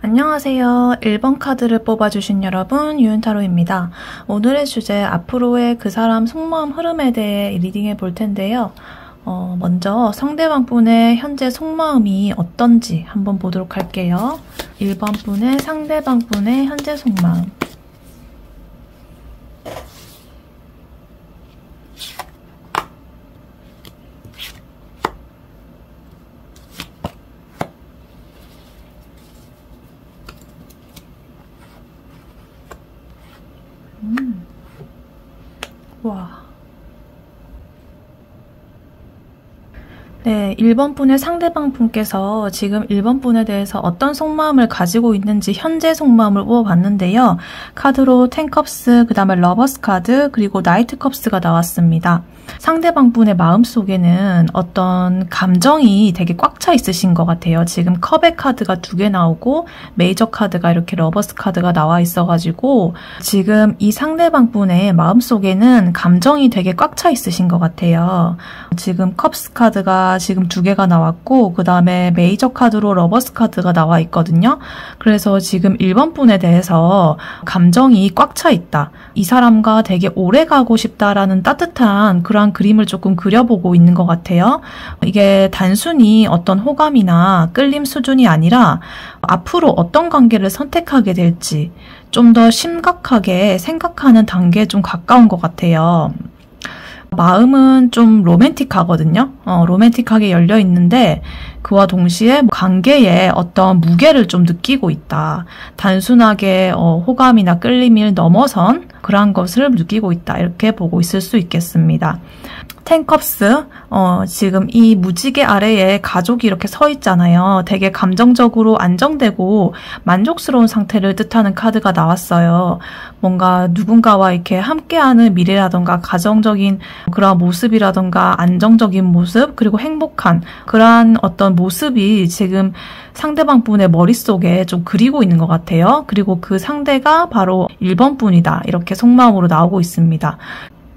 안녕하세요. 1번 카드를 뽑아주신 여러분, 유은타로입니다. 오늘의 주제, 앞으로의 그 사람 속마음 흐름에 대해 리딩해 볼 텐데요. 먼저 상대방 분의 현재 속마음이 어떤지 한번 보도록 할게요. 1번 분의 상대방 분의 현재 속마음. 와. 네, 1번 분의 상대방 분께서 지금 1번 분에 대해서 어떤 속마음을 가지고 있는지 현재 속마음을 뽑아봤는데요. 카드로 10컵스, 그 다음에 러버스 카드, 그리고 나이트 컵스가 나왔습니다. 상대방 분의 마음속에는 어떤 감정이 되게 꽉 차 있으신 것 같아요. 지금 컵의 카드가 2개 나오고 메이저 카드가 이렇게 러버스 카드가 나와 있어가지고 지금 이 상대방 분의 마음속에는 감정이 되게 꽉 차 있으신 것 같아요. 지금 컵스 카드가 지금 2개가 나왔고 그 다음에 메이저 카드로 러버스 카드가 나와 있거든요. 그래서 지금 1번 분에 대해서 감정이 꽉 차 있다. 이 사람과 되게 오래 가고 싶다라는 따뜻한 그런 그림을 조금 그려보고 있는 것 같아요. 이게 단순히 어떤 호감이나 끌림 수준이 아니라 앞으로 어떤 관계를 선택하게 될지 좀 더 심각하게 생각하는 단계에 좀 가까운 것 같아요. 마음은 좀 로맨틱하거든요. 로맨틱하게 열려 있는데 그와 동시에 관계에 어떤 무게를 좀 느끼고 있다. 단순하게 호감이나 끌림을 넘어선 그러한 것을 느끼고 있다. 이렇게 보고 있을 수 있겠습니다. 10컵스, 지금 이 무지개 아래에 가족이 이렇게 서 있잖아요. 되게 감정적으로 안정되고 만족스러운 상태를 뜻하는 카드가 나왔어요. 뭔가 누군가와 이렇게 함께하는 미래라던가 가정적인 그런 모습이라던가 안정적인 모습, 그리고 행복한 그러한 어떤 모습이 지금 상대방 분의 머릿속에 좀 그리고 있는 것 같아요. 그리고 그 상대가 바로 1번 분이다. 이렇게 속마음으로 나오고 있습니다.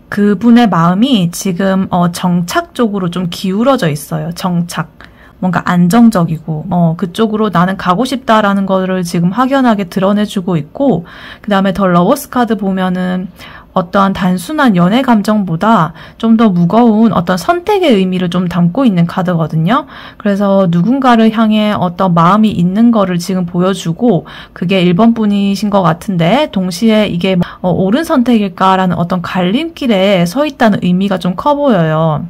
그분의 마음이 지금 정착 쪽으로 좀 기울어져 있어요. 정착. 뭔가 안정적이고 그쪽으로 나는 가고 싶다라는 거를 지금 확연하게 드러내주고 있고 그 다음에 더 러버스 카드 보면은 어떠한 단순한 연애 감정보다 좀 더 무거운 어떤 선택의 의미를 좀 담고 있는 카드거든요. 그래서 누군가를 향해 어떤 마음이 있는 거를 지금 보여주고 그게 1번 분이신 것 같은데 동시에 이게 옳은 선택일까라는 어떤 갈림길에 서 있다는 의미가 좀 커 보여요.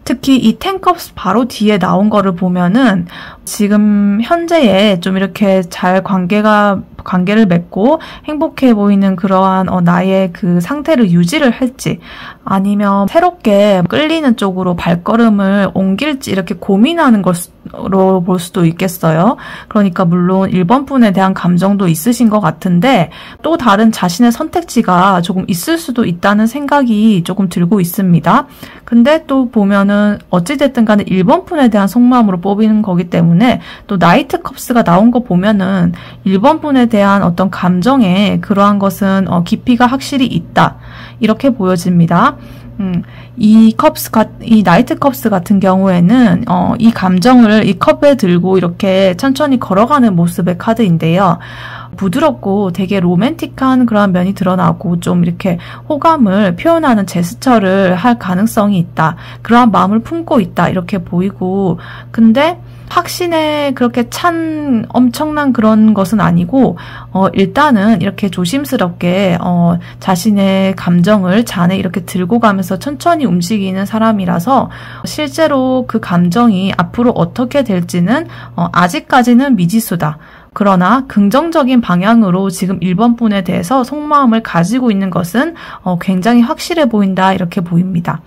특히 이 10컵스 바로 뒤에 나온 거를 보면은 지금 현재에 좀 이렇게 잘 관계를 맺고 행복해 보이는 그러한 나의 그 상태를 유지를 할지 아니면 새롭게 끌리는 쪽으로 발걸음을 옮길지 이렇게 고민하는 것으로 볼 수도 있겠어요. 그러니까 물론 1번 분에 대한 감정도 있으신 것 같은데 또 다른 자신의 선택지가 조금 있을 수도 있다는 생각이 조금 들고 있습니다. 근데 또 보면은 어찌됐든 간에 1번 분에 대한 속마음으로 뽑이는 거기 때문에 또 나이트 컵스가 나온 거 보면은 1번 분에 대한 어떤 감정에 그러한 것은 깊이가 확실히 있다. 이렇게 보여집니다. 이 나이트 컵스 같은 경우에는 이 감정을 이 컵에 들고 이렇게 천천히 걸어가는 모습의 카드인데요. 부드럽고 되게 로맨틱한 그런 면이 드러나고 좀 이렇게 호감을 표현하는 제스처를 할 가능성이 있다. 그러한 마음을 품고 있다. 이렇게 보이고 근데 확신에 그렇게 찬 엄청난 그런 것은 아니고 일단은 이렇게 조심스럽게 자신의 감정을 잔에 이렇게 들고 가면서 천천히 움직이는 사람이라서 실제로 그 감정이 앞으로 어떻게 될지는 아직까지는 미지수다. 그러나 긍정적인 방향으로 지금 1번 분에 대해서 속마음을 가지고 있는 것은 굉장히 확실해 보인다. 이렇게 보입니다.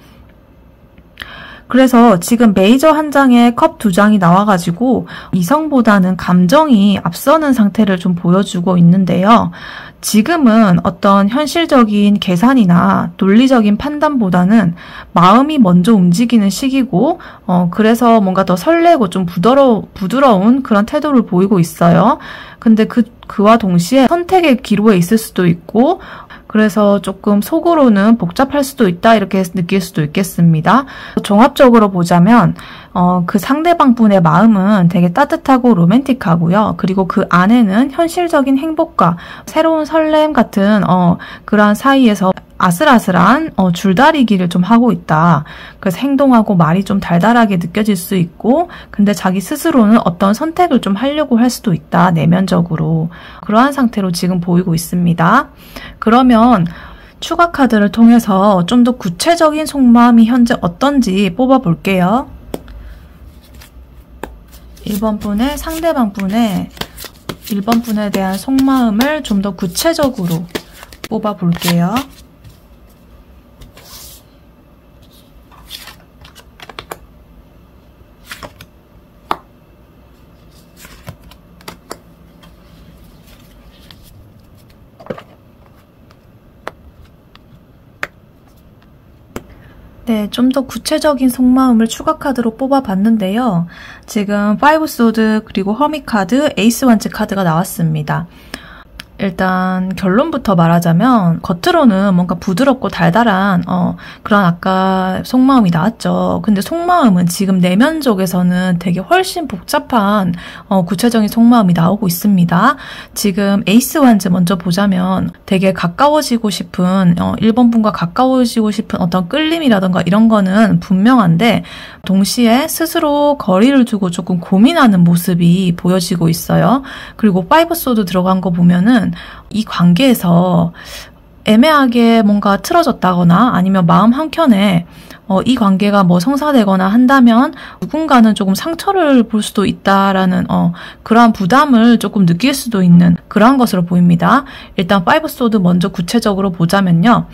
그래서 지금 메이저 한 장에 컵 2장이 나와가지고 이성보다는 감정이 앞서는 상태를 좀 보여주고 있는데요. 지금은 어떤 현실적인 계산이나 논리적인 판단보다는 마음이 먼저 움직이는 시기고 그래서 뭔가 더 설레고 좀 부드러운 그런 태도를 보이고 있어요. 근데 그와 동시에 선택의 기로에 있을 수도 있고 그래서 조금 속으로는 복잡할 수도 있다 이렇게 느낄 수도 있겠습니다. 종합적으로 보자면 그 상대방 분의 마음은 되게 따뜻하고 로맨틱하고요. 그리고 그 안에는 현실적인 행복과 새로운 설렘 같은 그러한 사이에서 아슬아슬한 줄다리기를 좀 하고 있다. 그래서 행동하고 말이 좀 달달하게 느껴질 수 있고 근데 자기 스스로는 어떤 선택을 좀 하려고 할 수도 있다. 내면적으로. 그러한 상태로 지금 보이고 있습니다. 그러면 추가 카드를 통해서 좀 더 구체적인 속마음이 현재 어떤지 뽑아볼게요. 1번 분의 상대방 분의 1번 분에 대한 속마음을 좀 더 구체적으로 뽑아볼게요. 네, 좀 더 구체적인 속마음을 추가 카드로 뽑아봤는데요. 지금 5 소드 그리고 허밋 카드, 에이스 원츠 카드가 나왔습니다. 일단 결론부터 말하자면 겉으로는 뭔가 부드럽고 달달한 그런 아까 속마음이 나왔죠. 근데 속마음은 지금 내면적에서는 되게 훨씬 복잡한 구체적인 속마음이 나오고 있습니다. 지금 에이스 완즈 먼저 보자면 되게 가까워지고 싶은 1번 분과 가까워지고 싶은 어떤 끌림이라던가 이런 거는 분명한데 동시에 스스로 거리를 두고 조금 고민하는 모습이 보여지고 있어요. 그리고 5 소드 들어간 거 보면은 이 관계에서 애매하게 뭔가 틀어졌다거나 아니면 마음 한켠에 이 관계가 뭐 성사되거나 한다면 누군가는 조금 상처를 볼 수도 있다라는 그러한 부담을 조금 느낄 수도 있는 그러한 것으로 보입니다. 일단 5 소드 먼저 구체적으로 보자면요.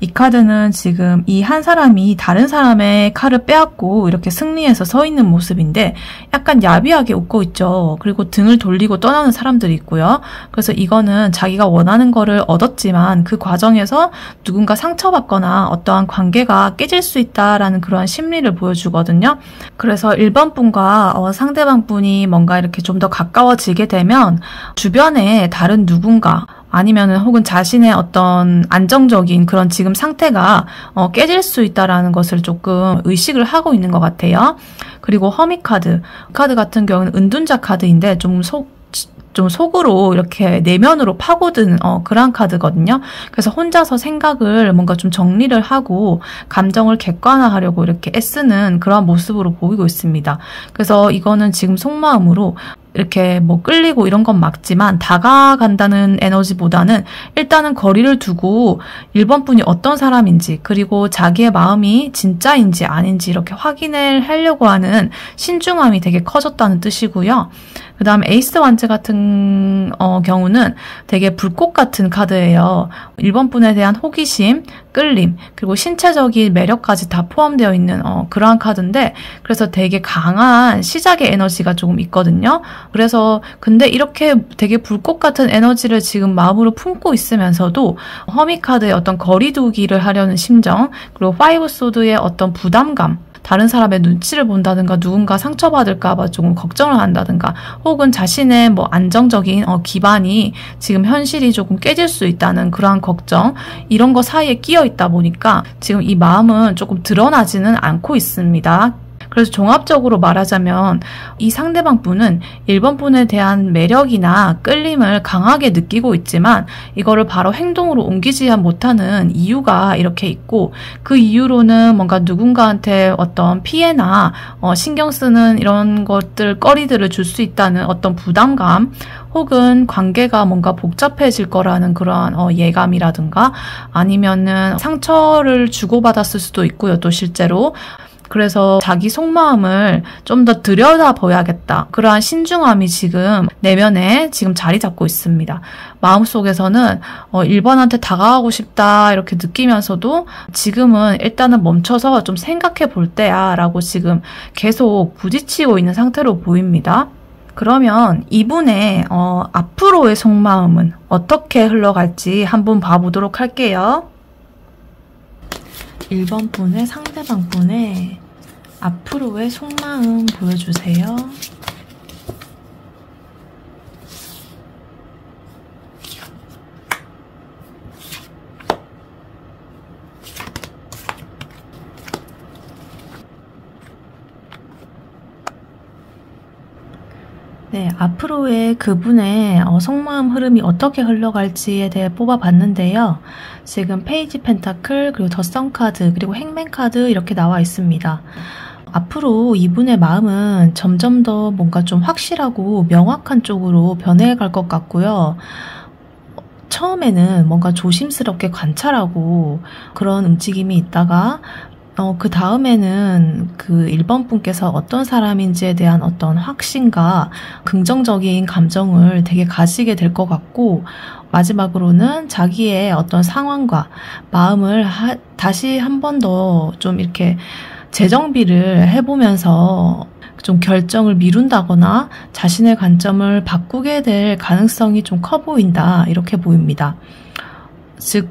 이 카드는 지금 이 한 사람이 다른 사람의 칼을 빼앗고 이렇게 승리해서 서 있는 모습인데 약간 야비하게 웃고 있죠. 그리고 등을 돌리고 떠나는 사람들이 있고요. 그래서 이거는 자기가 원하는 거를 얻었지만 그 과정에서 누군가 상처받거나 어떠한 관계가 깨질 수 있다라는 그러한 심리를 보여주거든요. 그래서 1번 분과 상대방 분이 뭔가 이렇게 좀 더 가까워지게 되면 주변에 다른 누군가 아니면은 혹은 자신의 어떤 안정적인 그런 지금 상태가 깨질 수 있다라는 것을 조금 의식을 하고 있는 것 같아요. 그리고 허밋 카드 같은 경우는 은둔자 카드인데 좀 속으로 이렇게 내면으로 파고든 그런 카드거든요. 그래서 혼자서 생각을 뭔가 좀 정리를 하고 감정을 객관화하려고 이렇게 애쓰는 그런 모습으로 보이고 있습니다. 그래서 이거는 지금 속마음으로 이렇게 뭐 끌리고 이런 건 맞지만 다가간다는 에너지보다는 일단은 거리를 두고 1번 분이 어떤 사람인지 그리고 자기의 마음이 진짜인지 아닌지 이렇게 확인을 하려고 하는 신중함이 되게 커졌다는 뜻이고요. 그 다음에 에이스 완즈 같은 경우는 되게 불꽃 같은 카드예요. 1번 분에 대한 호기심, 끌림, 그리고 신체적인 매력까지 다 포함되어 있는 그러한 카드인데 그래서 되게 강한 시작의 에너지가 조금 있거든요. 그래서 근데 이렇게 되게 불꽃 같은 에너지를 지금 마음으로 품고 있으면서도 허밋 카드의 어떤 거리두기를 하려는 심정 그리고 5 소드의 어떤 부담감 다른 사람의 눈치를 본다든가 누군가 상처받을까봐 조금 걱정을 한다든가 혹은 자신의 뭐 안정적인 기반이 지금 현실이 조금 깨질 수 있다는 그러한 걱정 이런 거 사이에 끼어 있다 보니까 지금 이 마음은 조금 드러나지는 않고 있습니다. 그래서 종합적으로 말하자면 이 상대방 분은 1번 분에 대한 매력이나 끌림을 강하게 느끼고 있지만 이거를 바로 행동으로 옮기지 못하는 이유가 이렇게 있고 그 이유로는 뭔가 누군가한테 어떤 피해나 신경 쓰는 이런 것들 거리들을 줄 수 있다는 어떤 부담감 혹은 관계가 뭔가 복잡해질 거라는 그러한 예감이라든가 아니면은 상처를 주고받았을 수도 있고요. 또 실제로 그래서 자기 속마음을 좀 더 들여다봐야겠다. 그러한 신중함이 지금 내면에 지금 자리 잡고 있습니다. 마음속에서는 1번한테 다가가고 싶다 이렇게 느끼면서도 지금은 일단은 멈춰서 좀 생각해 볼 때야 라고 지금 계속 부딪히고 있는 상태로 보입니다. 그러면 이분의 앞으로의 속마음은 어떻게 흘러갈지 한번 봐보도록 할게요. 1번 분의 상대방 분의 앞으로의 속마음 보여주세요. 네, 앞으로의 그분의 속마음 흐름이 어떻게 흘러갈지에 대해 뽑아봤는데요. 지금 페이지 펜타클, 그리고 더 선 카드, 그리고 행맨 카드 이렇게 나와 있습니다. 앞으로 이분의 마음은 점점 더 뭔가 좀 확실하고 명확한 쪽으로 변해갈 것 같고요. 처음에는 뭔가 조심스럽게 관찰하고 그런 움직임이 있다가 그 다음에는 그 1번 분께서 어떤 사람인지에 대한 어떤 확신과 긍정적인 감정을 되게 가지게 될 것 같고, 마지막으로는 자기의 어떤 상황과 마음을 다시 한 번 더 좀 이렇게 재정비를 해보면서 좀 결정을 미룬다거나 자신의 관점을 바꾸게 될 가능성이 좀 커 보인다, 이렇게 보입니다. 즉,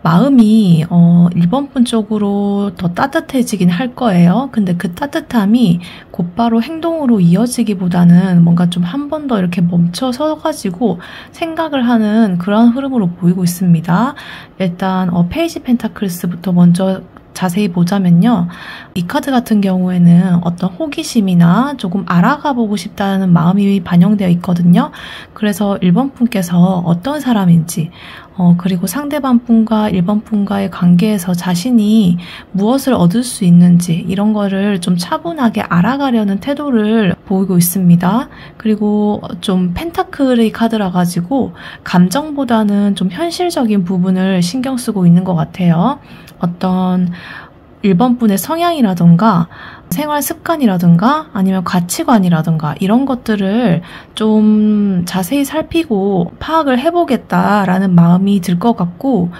마음이 1번 분 쪽으로 더 따뜻해지긴 할 거예요. 근데 그 따뜻함이 곧바로 행동으로 이어지기보다는 뭔가 좀 한 번 더 이렇게 멈춰서 가지고 생각을 하는 그런 흐름으로 보이고 있습니다. 일단 페이지 펜타클스부터 먼저 자세히 보자면요. 이 카드 같은 경우에는 어떤 호기심이나 조금 알아가 보고 싶다는 마음이 반영되어 있거든요. 그래서 1번 분께서 어떤 사람인지, 그리고 상대방 분과 1번 분과의 관계에서 자신이 무엇을 얻을 수 있는지, 이런 거를 좀 차분하게 알아가려는 태도를 보이고 있습니다. 그리고 좀 펜타클의 카드라 가지고 감정보다는 좀 현실적인 부분을 신경 쓰고 있는 것 같아요. 어떤 1번 분의 성향이라든가 생활 습관이라든가 아니면 가치관이라든가 이런 것들을 좀 자세히 살피고 파악을 해보겠다라는 마음이 들 것 같고,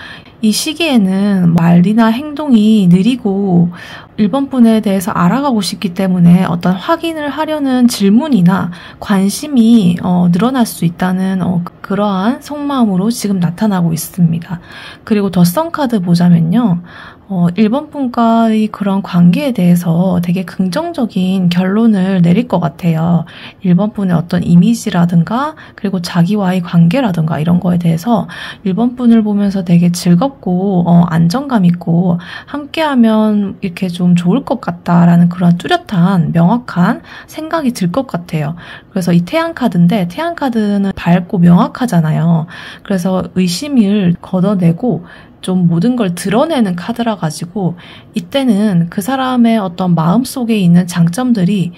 이 시기에는 말이나 행동이 느리고 1번 분에 대해서 알아가고 싶기 때문에 어떤 확인을 하려는 질문이나 관심이 늘어날 수 있다는 그러한 속마음으로 지금 나타나고 있습니다. 그리고 더 선 카드 보자면요. 1번 분과의 그런 관계에 대해서 되게 긍정적인 결론을 내릴 것 같아요. 1번 분의 어떤 이미지라든가 그리고 자기와의 관계라든가 이런 거에 대해서 1번 분을 보면서 되게 즐겁고 안정감 있고 함께하면 이렇게 좀 좋을 것 같다라는 그런 뚜렷한 명확한 생각이 들 것 같아요. 그래서 이 태양 카드인데, 태양 카드는 밝고 명확하잖아요. 그래서 의심을 걷어내고 좀 모든 걸 드러내는 카드라 가지고 이때는 그 사람의 어떤 마음속에 있는 장점들이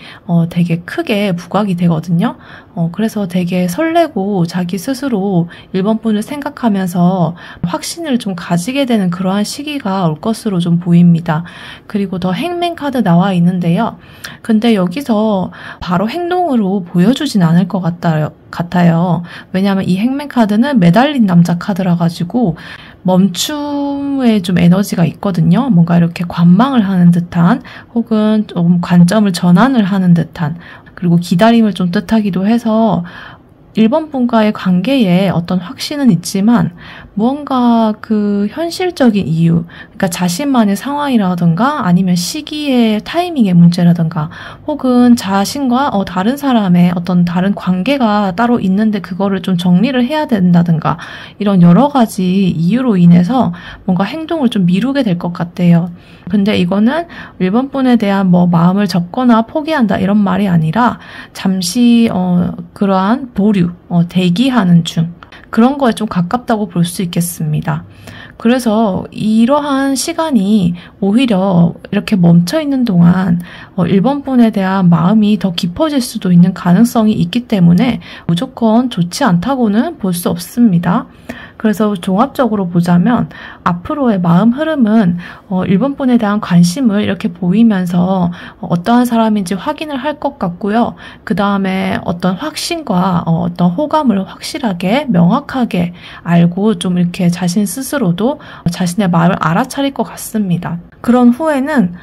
되게 크게 부각이 되거든요. 그래서 되게 설레고 자기 스스로 1번 분을 생각하면서 확신을 좀 가지게 되는 그러한 시기가 올 것으로 좀 보입니다. 그리고 더 행맨 카드 나와 있는데요. 근데 여기서 바로 행동으로 보여주진 않을 것 같아요. 왜냐하면 이 행맨 카드는 매달린 남자 카드라 가지고 멈춤에 좀 에너지가 있거든요. 뭔가 이렇게 관망을 하는 듯한, 혹은 좀 관점을 전환을 하는 듯한, 그리고 기다림을 좀 뜻하기도 해서 1번 분과의 관계에 어떤 확신은 있지만 무언가 그 현실적인 이유, 그러니까 자신만의 상황이라든가 아니면 시기의 타이밍의 문제라든가 혹은 자신과 다른 사람의 어떤 다른 관계가 따로 있는데 그거를 좀 정리를 해야 된다든가 이런 여러 가지 이유로 인해서 뭔가 행동을 좀 미루게 될 것 같아요. 근데 이거는 1번 분에 대한 마음을 접거나 포기한다 이런 말이 아니라 잠시 그러한 보류, 대기하는 중, 그런 거에 좀 가깝다고 볼 수 있겠습니다. 그래서 이러한 시간이 오히려 이렇게 멈춰있는 동안 1번 분에 대한 마음이 더 깊어질 수도 있는 가능성이 있기 때문에 무조건 좋지 않다고는 볼 수 없습니다. 그래서 종합적으로 보자면 앞으로의 마음 흐름은 1번 분에 대한 관심을 이렇게 보이면서 어떠한 사람인지 확인을 할 것 같고요. 그 다음에 어떤 확신과 어떤 호감을 확실하게 명확하게 알고 좀 이렇게 자신 스스로도 자신의 마음을 알아차릴 것 같습니다. 그런 후에는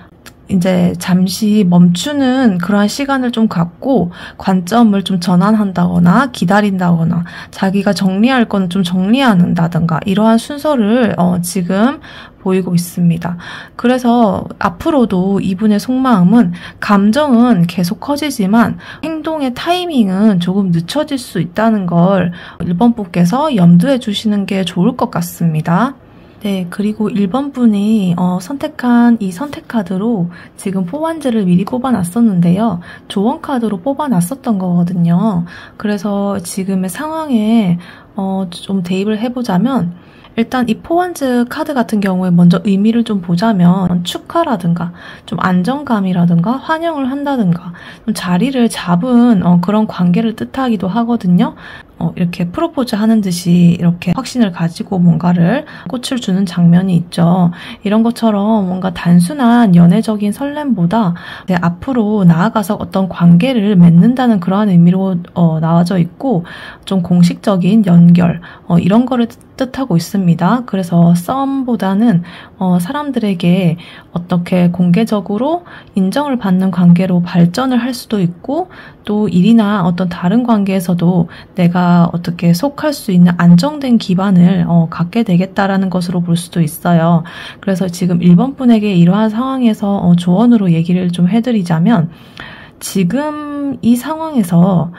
이제 잠시 멈추는 그러한 시간을 좀 갖고 관점을 좀 전환한다거나 기다린다거나 자기가 정리할 건 좀 정리한다든가 이러한 순서를 지금 보이고 있습니다. 그래서 앞으로도 이분의 속마음은 감정은 계속 커지지만 행동의 타이밍은 조금 늦춰질 수 있다는 걸 1번 분께서 염두해 주시는 게 좋을 것 같습니다. 네, 그리고 1번 분이 선택한 이 선택카드로 지금 포완즈를 미리 뽑아놨었는데요. 조언카드로 뽑아놨었던 거거든요. 그래서 지금의 상황에 좀 대입을 해보자면 일단 이 포완즈 카드 같은 경우에 먼저 의미를 좀 보자면 축하라든가 좀 안정감이라든가 환영을 한다든가 좀 자리를 잡은 그런 관계를 뜻하기도 하거든요. 이렇게 프로포즈 하는 듯이 이렇게 확신을 가지고 뭔가를 꽃을 주는 장면이 있죠. 이런 것처럼 뭔가 단순한 연애적인 설렘보다 앞으로 나아가서 어떤 관계를 맺는다는 그러한 의미로 나와져 있고 좀 공식적인 연결 이런 거를 뜻하고 있습니다. 그래서 썸보다는 사람들에게 어떻게 공개적으로 인정을 받는 관계로 발전을 할 수도 있고 또 일이나 어떤 다른 관계에서도 내가 어떻게 속할 수 있는 안정된 기반을 갖게 되겠다라는 것으로 볼 수도 있어요. 그래서 지금 1번 분에게 이러한 상황에서 조언으로 얘기를 좀 해드리자면 지금 이 상황에서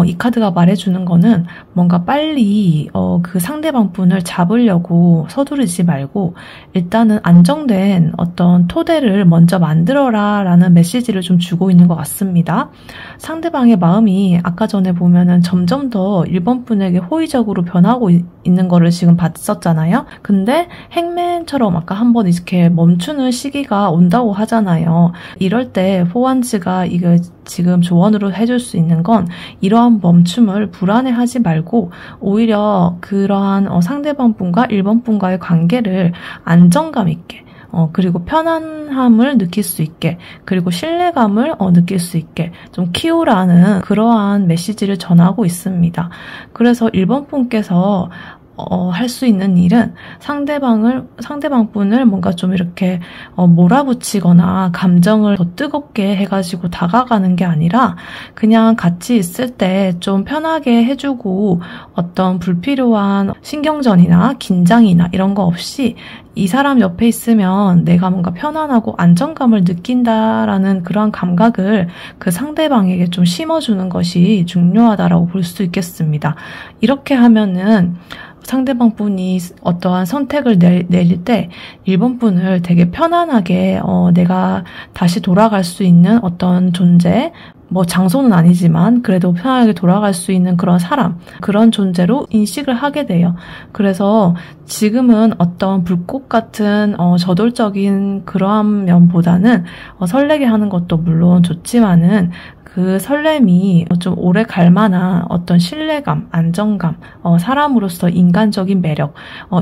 이 카드가 말해주는 거는 뭔가 빨리 그 상대방 분을 잡으려고 서두르지 말고 일단은 안정된 어떤 토대를 먼저 만들어라 라는 메시지를 좀 주고 있는 것 같습니다. 상대방의 마음이 아까 전에 보면은 점점 더 1번 분에게 호의적으로 변하고 있는 거를 지금 봤었잖아요. 근데 행맨처럼 아까 한번 이렇게 멈추는 시기가 온다고 하잖아요. 이럴 때 포완즈가 이거 지금 조언으로 해줄 수 있는 건 이러한 멈춤을 불안해하지 말고 오히려 그러한 상대방 분과 1번 분과의 관계를 안정감 있게 그리고 편안함을 느낄 수 있게 그리고 신뢰감을 느낄 수 있게 좀 키우라는 그러한 메시지를 전하고 있습니다. 그래서 1번 분께서 할 수 있는 일은 상대방 분을 뭔가 좀 이렇게 몰아붙이거나 감정을 더 뜨겁게 해가지고 다가가는 게 아니라 그냥 같이 있을 때 좀 편하게 해주고 어떤 불필요한 신경전이나 긴장이나 이런 거 없이 이 사람 옆에 있으면 내가 뭔가 편안하고 안정감을 느낀다라는 그러한 감각을 그 상대방에게 좀 심어주는 것이 중요하다라고 볼 수 있겠습니다. 이렇게 하면은 상대방 분이 어떠한 선택을 내릴 때 1번 분을 되게 편안하게 내가 다시 돌아갈 수 있는 어떤 존재, 뭐 장소는 아니지만 그래도 편하게 돌아갈 수 있는 그런 사람, 그런 존재로 인식을 하게 돼요. 그래서 지금은 어떤 불꽃 같은 저돌적인 그러한 면보다는 설레게 하는 것도 물론 좋지만은 그 설렘이 좀 오래 갈 만한 어떤 신뢰감, 안정감, 사람으로서 인간적인 매력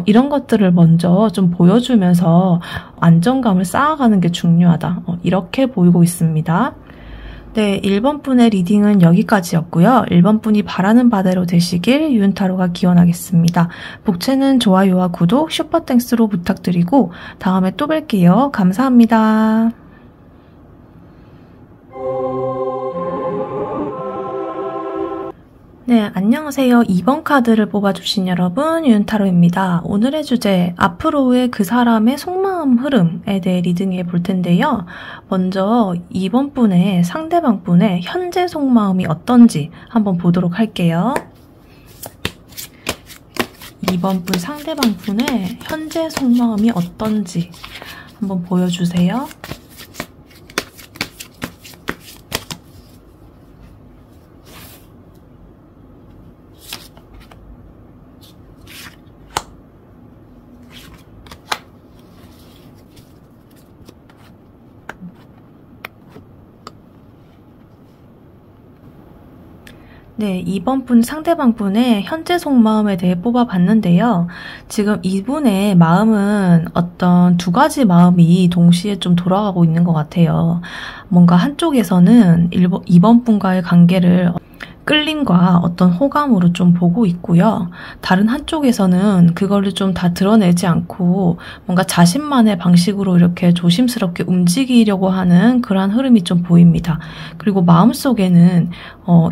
이런 것들을 먼저 좀 보여주면서 안정감을 쌓아가는 게 중요하다. 이렇게 보이고 있습니다. 네, 1번 분의 리딩은 여기까지였고요. 1번 분이 바라는 바대로 되시길 유은타로가 기원하겠습니다. 복채는 좋아요와 구독, 슈퍼땡스로 부탁드리고 다음에 또 뵐게요. 감사합니다. 네, 안녕하세요. 2번 카드를 뽑아주신 여러분, 유은타로입니다. 오늘의 주제, 앞으로의 그 사람의 속마음 흐름에 대해 리딩해 볼 텐데요. 먼저 2번 분의 상대방 분의 현재 속마음이 어떤지 한번 보도록 할게요. 2번 분 상대방 분의 현재 속마음이 어떤지 한번 보여주세요. 네, 2번 분 상대방 분의 현재 속마음에 대해 뽑아봤는데요. 지금 이분의 마음은 어떤 두 가지 마음이 동시에 좀 돌아가고 있는 것 같아요. 뭔가 한쪽에서는 2번 분과의 관계를 끌림과 어떤 호감으로 좀 보고 있고요. 다른 한쪽에서는 그거를 좀 다 드러내지 않고 뭔가 자신만의 방식으로 이렇게 조심스럽게 움직이려고 하는 그러한 흐름이 좀 보입니다. 그리고 마음속에는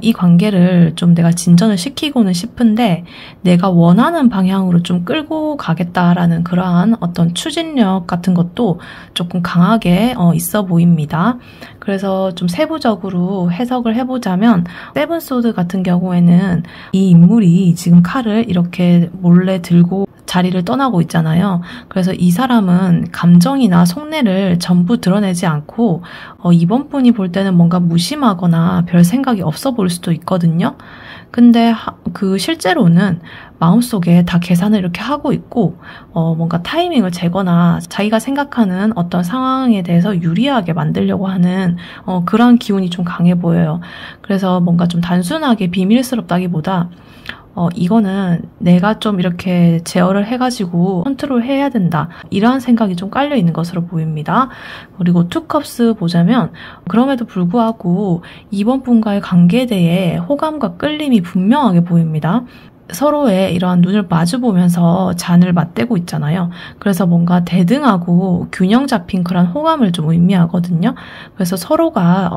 이 관계를 좀 내가 진전을 시키고는 싶은데 내가 원하는 방향으로 좀 끌고 가겠다라는 그러한 어떤 추진력 같은 것도 조금 강하게 있어 보입니다. 그래서 좀 세부적으로 해석을 해보자면 세븐소드 같은 경우에는 이 인물이 지금 칼을 이렇게 몰래 들고 자리를 떠나고 있잖아요. 그래서 이 사람은 감정이나 속내를 전부 드러내지 않고 이번 분이 볼 때는 뭔가 무심하거나 별 생각이 없어 보일 수도 있거든요. 근데 실제로는 마음속에 다 계산을 이렇게 하고 있고 뭔가 타이밍을 재거나 자기가 생각하는 어떤 상황에 대해서 유리하게 만들려고 하는 그런 기운이 좀 강해 보여요. 그래서 뭔가 좀 단순하게 비밀스럽다기보다 이거는 내가 좀 이렇게 제어를 해가지고 컨트롤 해야 된다. 이러한 생각이 좀 깔려 있는 것으로 보입니다. 그리고 투컵스 보자면 그럼에도 불구하고 이번 분과의 관계에 대해 호감과 끌림이 분명하게 보입니다. 서로의 이러한 눈을 마주보면서 잔을 맞대고 있잖아요. 그래서 뭔가 대등하고 균형 잡힌 그런 호감을 좀 의미하거든요. 그래서 서로가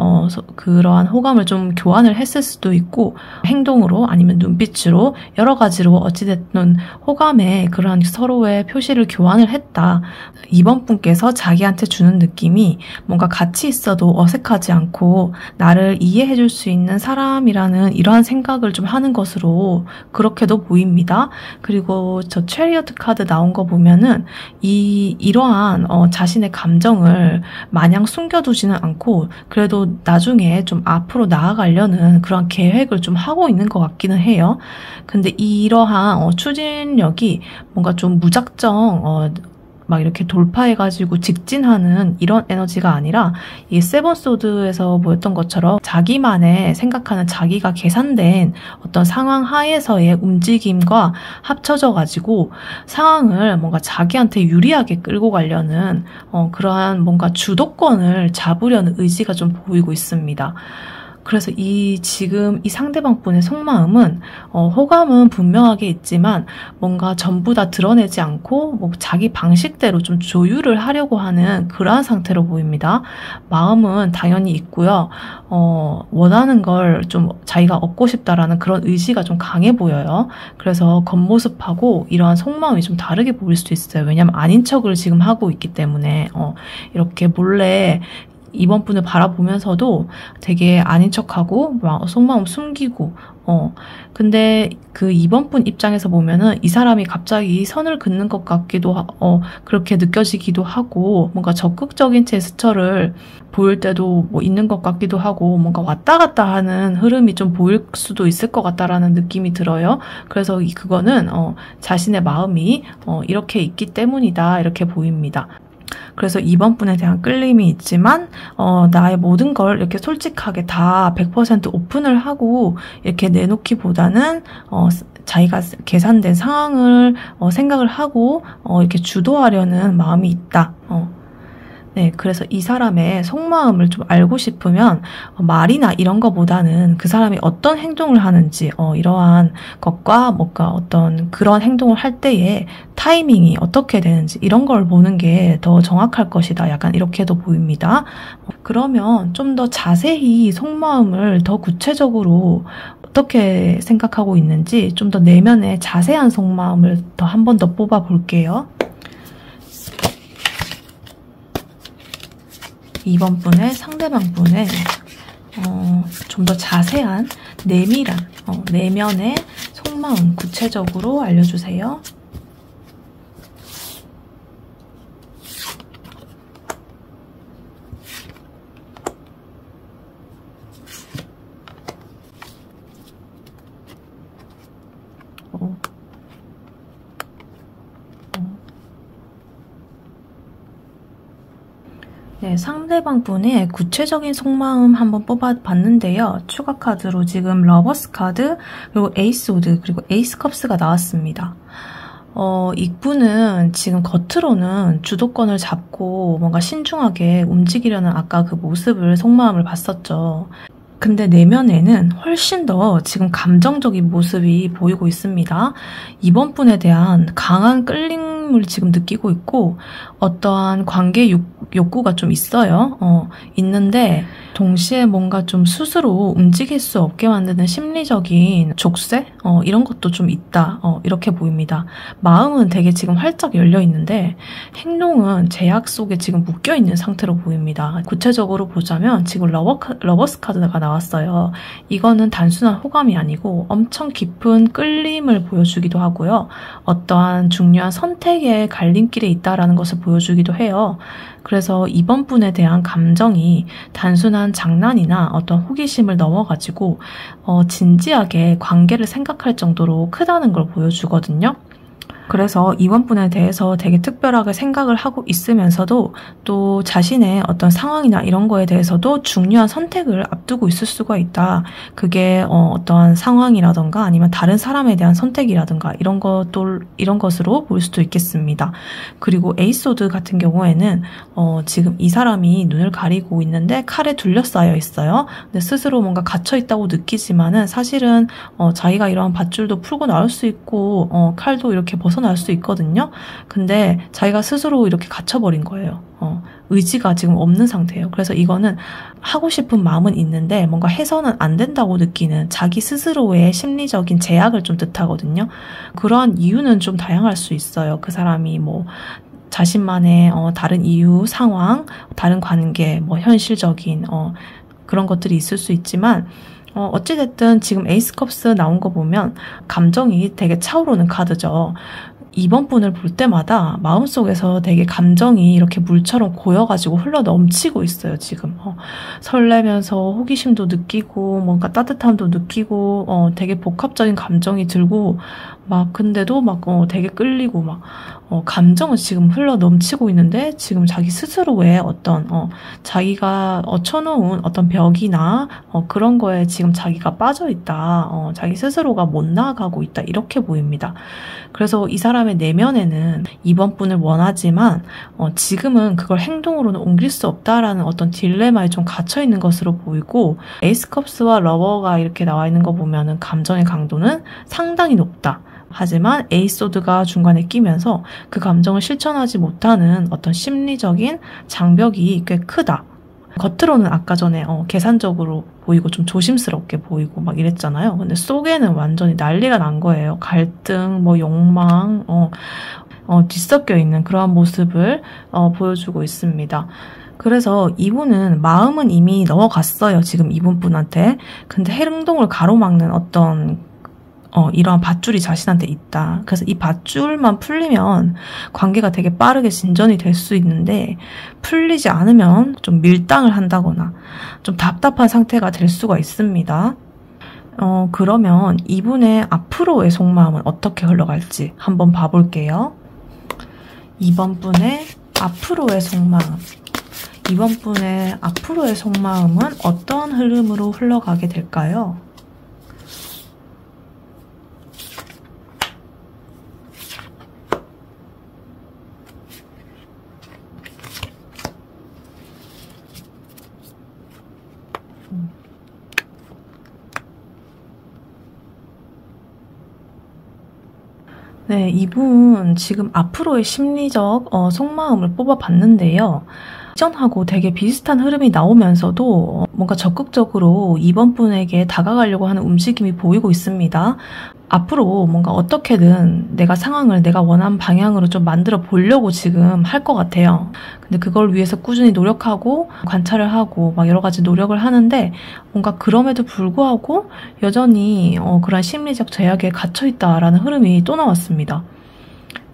그러한 호감을 좀 교환을 했을 수도 있고 행동으로 아니면 눈빛으로 여러 가지로 어찌됐든 호감에 그러한 서로의 표시를 교환을 했다. 이번 분께서 자기한테 주는 느낌이 뭔가 같이 있어도 어색하지 않고 나를 이해해줄 수 있는 사람이라는 이러한 생각을 좀 하는 것으로 그렇게도 보입니다. 그리고 저 체리어트 카드 나온 거 보면은 이러한 자신의 감정을 마냥 숨겨두지는 않고 그래도 나중에 좀 앞으로 나아가려는 그런 계획을 좀 하고 있는 것 같기는 해요. 근데 이러한 추진력이 뭔가 좀 무작정 막 이렇게 돌파해가지고 직진하는 이런 에너지가 아니라 이 세븐 소드에서 보였던 것처럼 자기만의 생각하는 자기가 계산된 어떤 상황 하에서의 움직임과 합쳐져가지고 상황을 뭔가 자기한테 유리하게 끌고 가려는 그러한 뭔가 주도권을 잡으려는 의지가 좀 보이고 있습니다. 그래서 지금 이 상대방 분의 속마음은 호감은 분명하게 있지만 뭔가 전부 다 드러내지 않고 뭐 자기 방식대로 좀 조율을 하려고 하는 그러한 상태로 보입니다. 마음은 당연히 있고요. 원하는 걸 좀 자기가 얻고 싶다라는 그런 의지가 좀 강해 보여요. 그래서 겉모습하고 이러한 속마음이 좀 다르게 보일 수도 있어요. 왜냐면 아닌 척을 지금 하고 있기 때문에 이렇게 몰래 이번 분을 바라보면서도 되게 아닌 척하고 막 속마음 숨기고 근데 그 이번 분 입장에서 보면은 이 사람이 갑자기 선을 긋는 것 같기도 그렇게 느껴지기도 하고 뭔가 적극적인 제스처를 보일 때도 뭐 있는 것 같기도 하고 뭔가 왔다 갔다 하는 흐름이 좀 보일 수도 있을 것 같다라는 느낌이 들어요. 그래서 그거는 자신의 마음이 이렇게 있기 때문이다 이렇게 보입니다. 그래서 이번 분에 대한 끌림이 있지만 나의 모든 걸 이렇게 솔직하게 다 100% 오픈을 하고 이렇게 내놓기보다는 자기가 계산된 상황을 생각을 하고 이렇게 주도하려는 마음이 있다. 네, 그래서 이 사람의 속마음을 좀 알고 싶으면 말이나 이런 거보다는 그 사람이 어떤 행동을 하는지 이러한 것과 뭔가 어떤 그런 행동을 할 때의 타이밍이 어떻게 되는지 이런 걸 보는 게 더 정확할 것이다. 약간 이렇게도 보입니다. 그러면 좀 더 자세히 속마음을 더 구체적으로 어떻게 생각하고 있는지 좀 더 내면의 자세한 속마음을 더 한 번 더 뽑아 볼게요. 이번 분의 상대방 분의 좀 더 자세한 내밀한 내면의 속마음 구체적으로 알려주세요. 네, 상대방 분의 구체적인 속마음 한번 뽑아봤는데요. 추가 카드로 지금 러버스 카드, 그리고 에이스 오드, 그리고 에이스 컵스가 나왔습니다. 이분은 지금 겉으로는 주도권을 잡고 뭔가 신중하게 움직이려는 아까 그 모습을, 속마음을 봤었죠. 근데 내면에는 훨씬 더 지금 감정적인 모습이 보이고 있습니다. 이번 분에 대한 강한 끌림을 지금 느끼고 있고 어떠한 관계 욕구가 좀 있어요. 있는데 동시에 뭔가 좀 스스로 움직일 수 없게 만드는 심리적인 족쇄? 이런 것도 좀 있다. 이렇게 보입니다. 마음은 되게 지금 활짝 열려 있는데 행동은 제약 속에 지금 묶여 있는 상태로 보입니다. 구체적으로 보자면 지금 러버스 카드가 나왔어요. 이거는 단순한 호감이 아니고 엄청 깊은 끌림을 보여주기도 하고요. 어떠한 중요한 선택의 갈림길에 있다라는 것을 보여주기도 해요. 그래서 이번 분에 대한 감정이 단순한 장난이나 어떤 호기심을 넘어가지고 진지하게 관계를 생각할 정도로 크다는 걸 보여주거든요. 그래서 이번 분에 대해서 되게 특별하게 생각을 하고 있으면서도 또 자신의 어떤 상황이나 이런 거에 대해서도 중요한 선택을 앞두고 있을 수가 있다. 그게 어떠한 상황이라던가 아니면 다른 사람에 대한 선택이라던가 이런 것으로 볼 수도 있겠습니다. 그리고 에이소드 같은 경우에는 지금 이 사람이 눈을 가리고 있는데 칼에 둘러싸여 있어요. 근데 스스로 뭔가 갇혀 있다고 느끼지만은 사실은 자기가 이러한 밧줄도 풀고 나올 수 있고 칼도 이렇게 벗어날 수 있거든요. 근데 자기가 스스로 이렇게 갇혀버린 거예요. 의지가 지금 없는 상태예요. 그래서 이거는 하고 싶은 마음은 있는데 뭔가 해서는 안 된다고 느끼는 자기 스스로의 심리적인 제약을 좀 뜻하거든요. 그러한 이유는 좀 다양할 수 있어요. 그 사람이 뭐 자신만의 다른 이유, 상황, 다른 관계, 뭐 현실적인 그런 것들이 있을 수 있지만 어찌됐든 지금 에이스 컵스 나온 거 보면 감정이 되게 차오르는 카드죠. 이번 분을 볼 때마다 마음속에서 되게 감정이 이렇게 물처럼 고여가지고 흘러 넘치고 있어요, 지금. 설레면서 호기심도 느끼고, 뭔가 따뜻함도 느끼고, 되게 복합적인 감정이 들고, 근데도 되게 끌리고, 감정은 지금 흘러 넘치고 있는데, 지금 자기 스스로의 어떤, 자기가 쳐놓은 어떤 벽이나, 그런 거에 지금 자기가 빠져있다. 자기 스스로가 못 나아가고 있다. 이렇게 보입니다. 그래서 이 사람의 내면에는 이번 분을 원하지만 지금은 그걸 행동으로는 옮길 수 없다라는 어떤 딜레마에 좀 갇혀 있는 것으로 보이고 에이스 컵스와 러버가 이렇게 나와 있는 거 보면은 감정의 강도는 상당히 높다. 하지만 에이스 소드가 중간에 끼면서 그 감정을 실천하지 못하는 어떤 심리적인 장벽이 꽤 크다. 겉으로는 아까 전에 계산적으로 보이고 좀 조심스럽게 보이고 막 이랬잖아요. 근데 속에는 완전히 난리가 난 거예요. 갈등, 욕망, 뒤섞여 있는 그러한 모습을 보여주고 있습니다. 그래서 이분은 마음은 이미 넘어갔어요. 지금 이분한테. 근데 행동을 가로막는 어떤 이러한 밧줄이 자신한테 있다. 그래서 이 밧줄만 풀리면 관계가 되게 빠르게 진전이 될 수 있는데 풀리지 않으면 좀 밀당을 한다거나 좀 답답한 상태가 될 수가 있습니다. 그러면 이분의 앞으로의 속마음은 어떻게 흘러갈지 한번 봐볼게요. 이번 분의 앞으로의 속마음. 이번 분의 앞으로의 속마음은 어떤 흐름으로 흘러가게 될까요? 네, 이분 지금 앞으로의 심리적 속마음을 뽑아봤는데요. 이전하고 되게 비슷한 흐름이 나오면서도 뭔가 적극적으로 이번 분에게 다가가려고 하는 움직임이 보이고 있습니다. 앞으로 뭔가 어떻게든 내가 상황을 내가 원하는 방향으로 좀 만들어 보려고 지금 할 것 같아요. 근데 그걸 위해서 꾸준히 노력하고 관찰을 하고 여러 가지 노력을 하는데 뭔가 그럼에도 불구하고 여전히 그런 심리적 제약에 갇혀 있다라는 흐름이 또 나왔습니다.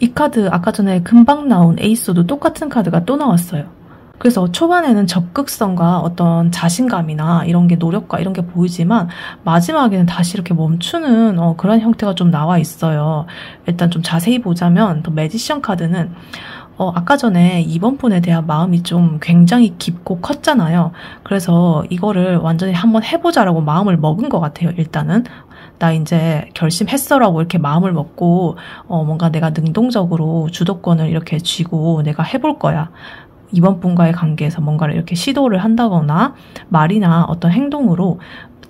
이 카드 아까 전에 금방 나온 에이스도 똑같은 카드가 또 나왔어요. 그래서 초반에는 적극성과 어떤 자신감이나 이런 게 노력과 이런 게 보이지만 마지막에는 다시 이렇게 멈추는 그런 형태가 좀 나와 있어요. 일단 좀 자세히 보자면 더 매지션 카드는 아까 전에 이번 분에 대한 마음이 좀 굉장히 깊고 컸잖아요. 그래서 이거를 완전히 한번 해보자라고 마음을 먹은 것 같아요. 일단은 나 이제 결심했어라고 이렇게 마음을 먹고 뭔가 내가 능동적으로 주도권을 이렇게 쥐고 내가 해볼 거야. 이번 분과의 관계에서 뭔가를 이렇게 시도를 한다거나 말이나 어떤 행동으로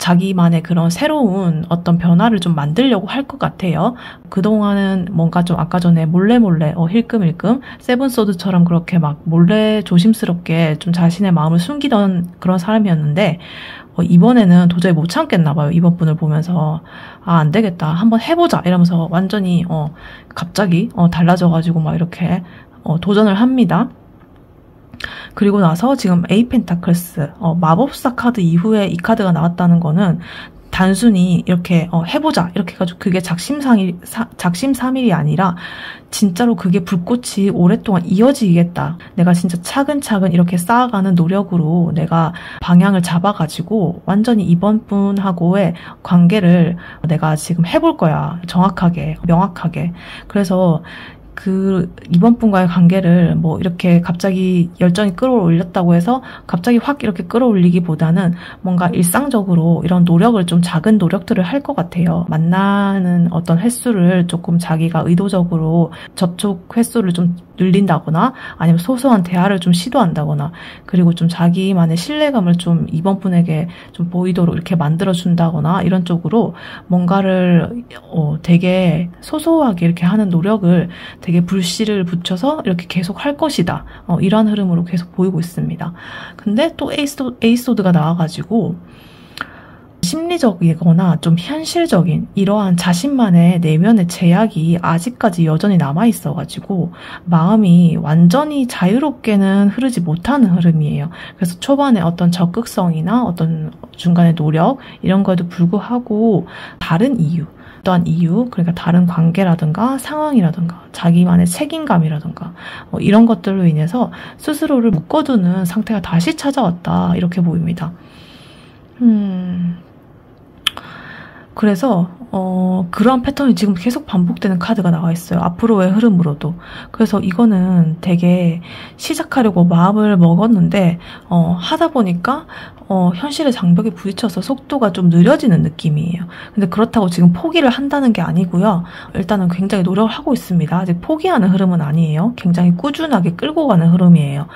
자기만의 그런 새로운 어떤 변화를 좀 만들려고 할 것 같아요. 그동안은 뭔가 좀 아까 전에 몰래 힐끔힐끔 세븐소드처럼 그렇게 막 몰래 조심스럽게 좀 자신의 마음을 숨기던 그런 사람이었는데 이번에는 도저히 못 참겠나 봐요. 이번 분을 보면서 안 되겠다. 한번 해보자 이러면서 완전히 갑자기 달라져가지고 막 이렇게 도전을 합니다. 그리고 나서 지금 에이 펜타클스 마법사 카드 이후에 이 카드가 나왔다는 거는 단순히 이렇게 해보자 이렇게 해가지고 그게 작심삼일이 아니라 진짜로 그게 불꽃이 오랫동안 이어지겠다. 내가 진짜 차근차근 이렇게 쌓아가는 노력으로 내가 방향을 잡아가지고 완전히 이번 분하고의 관계를 내가 지금 해볼 거야. 정확하게, 명확하게. 그래서 이번 분과의 관계를 이렇게 갑자기 열정이 끌어올렸다고 해서 갑자기 확 이렇게 끌어올리기보다는 뭔가 일상적으로 이런 노력을 좀 작은 노력들을 할 것 같아요. 만나는 어떤 횟수를 조금 자기가 의도적으로 접촉 횟수를 좀 늘린다거나 아니면 소소한 대화를 좀 시도한다거나 그리고 좀 자기만의 신뢰감을 좀 이번 분에게 좀 보이도록 이렇게 만들어준다거나 이런 쪽으로 뭔가를 되게 소소하게 이렇게 하는 노력을 되게 불씨를 붙여서 이렇게 계속 할 것이다. 이런 흐름으로 계속 보이고 있습니다. 근데 또 에이소드가 나와가지고 심리적이거나 좀 현실적인 이러한 자신만의 내면의 제약이 아직까지 여전히 남아있어가지고 마음이 완전히 자유롭게는 흐르지 못하는 흐름이에요. 그래서 초반에 어떤 적극성이나 어떤 중간의 노력 이런 거에도 불구하고 다른 이유 어떠한 이유, 그러니까 다른 관계라든가 상황이라든가 자기만의 책임감이라든가 이런 것들로 인해서 스스로를 묶어두는 상태가 다시 찾아왔다 이렇게 보입니다. 그래서 그러한 패턴이 지금 계속 반복되는 카드가 나와 있어요. 앞으로의 흐름으로도. 그래서 이거는 되게 시작하려고 마음을 먹었는데 하다 보니까 현실의 장벽에 부딪혀서 속도가 좀 느려지는 느낌이에요. 근데 그렇다고 지금 포기를 한다는 게 아니고요. 일단은 굉장히 노력을 하고 있습니다. 아직 포기하는 흐름은 아니에요. 굉장히 꾸준하게 끌고 가는 흐름이에요.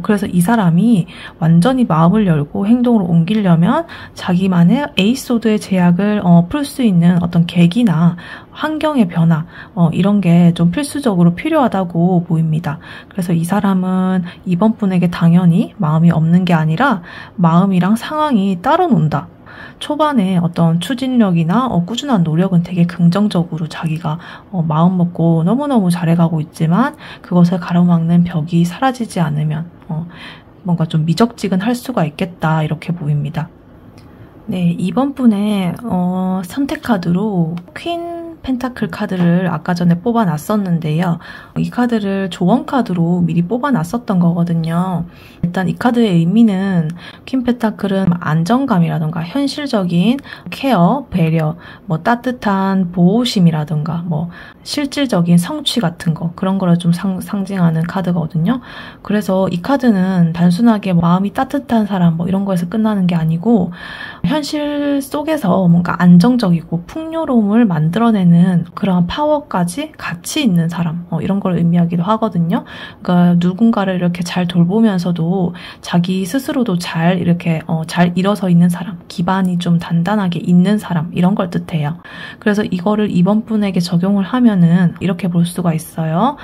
그래서 이 사람이 완전히 마음을 열고 행동으로 옮기려면 자기만의 에이소드의 제약을 풀 수 있는 어떤 계기나 환경의 변화 이런 게 좀 필수적으로 필요하다고 보입니다. 그래서 이 사람은 이번 분에게 당연히 마음이 없는 게 아니라 마음이랑 상황이 따로 논다. 초반에 어떤 추진력이나 꾸준한 노력은 되게 긍정적으로 자기가 마음 먹고 너무너무 잘해가고 있지만 그것을 가로막는 벽이 사라지지 않으면 뭔가 좀 미적지근할 수가 있겠다 이렇게 보입니다. 네, 이번 분의 선택 카드로 퀸 펜타클 카드를 아까 전에 뽑아놨었는데요. 이 카드를 조언 카드로 미리 뽑아놨었던 거거든요. 일단 이 카드의 의미는 퀸 펜타클은 안정감이라든가 현실적인 케어, 배려, 따뜻한 보호심이라든가 실질적인 성취 같은 거 그런 거를 좀 상징하는 카드거든요. 그래서 이 카드는 단순하게 마음이 따뜻한 사람 이런 거에서 끝나는 게 아니고 현실 속에서 뭔가 안정적이고 풍요로움을 만들어내는 그런 파워까지 같이 있는 사람 이런 걸 의미하기도 하거든요. 그러니까 누군가를 이렇게 잘 돌보면서도 자기 스스로도 잘 이렇게 잘 일어서 있는 사람, 기반이 좀 단단하게 있는 사람 이런 걸 뜻해요. 그래서 이거를 이번 분에게 적용을 하면은 이렇게 볼 수가 있어요.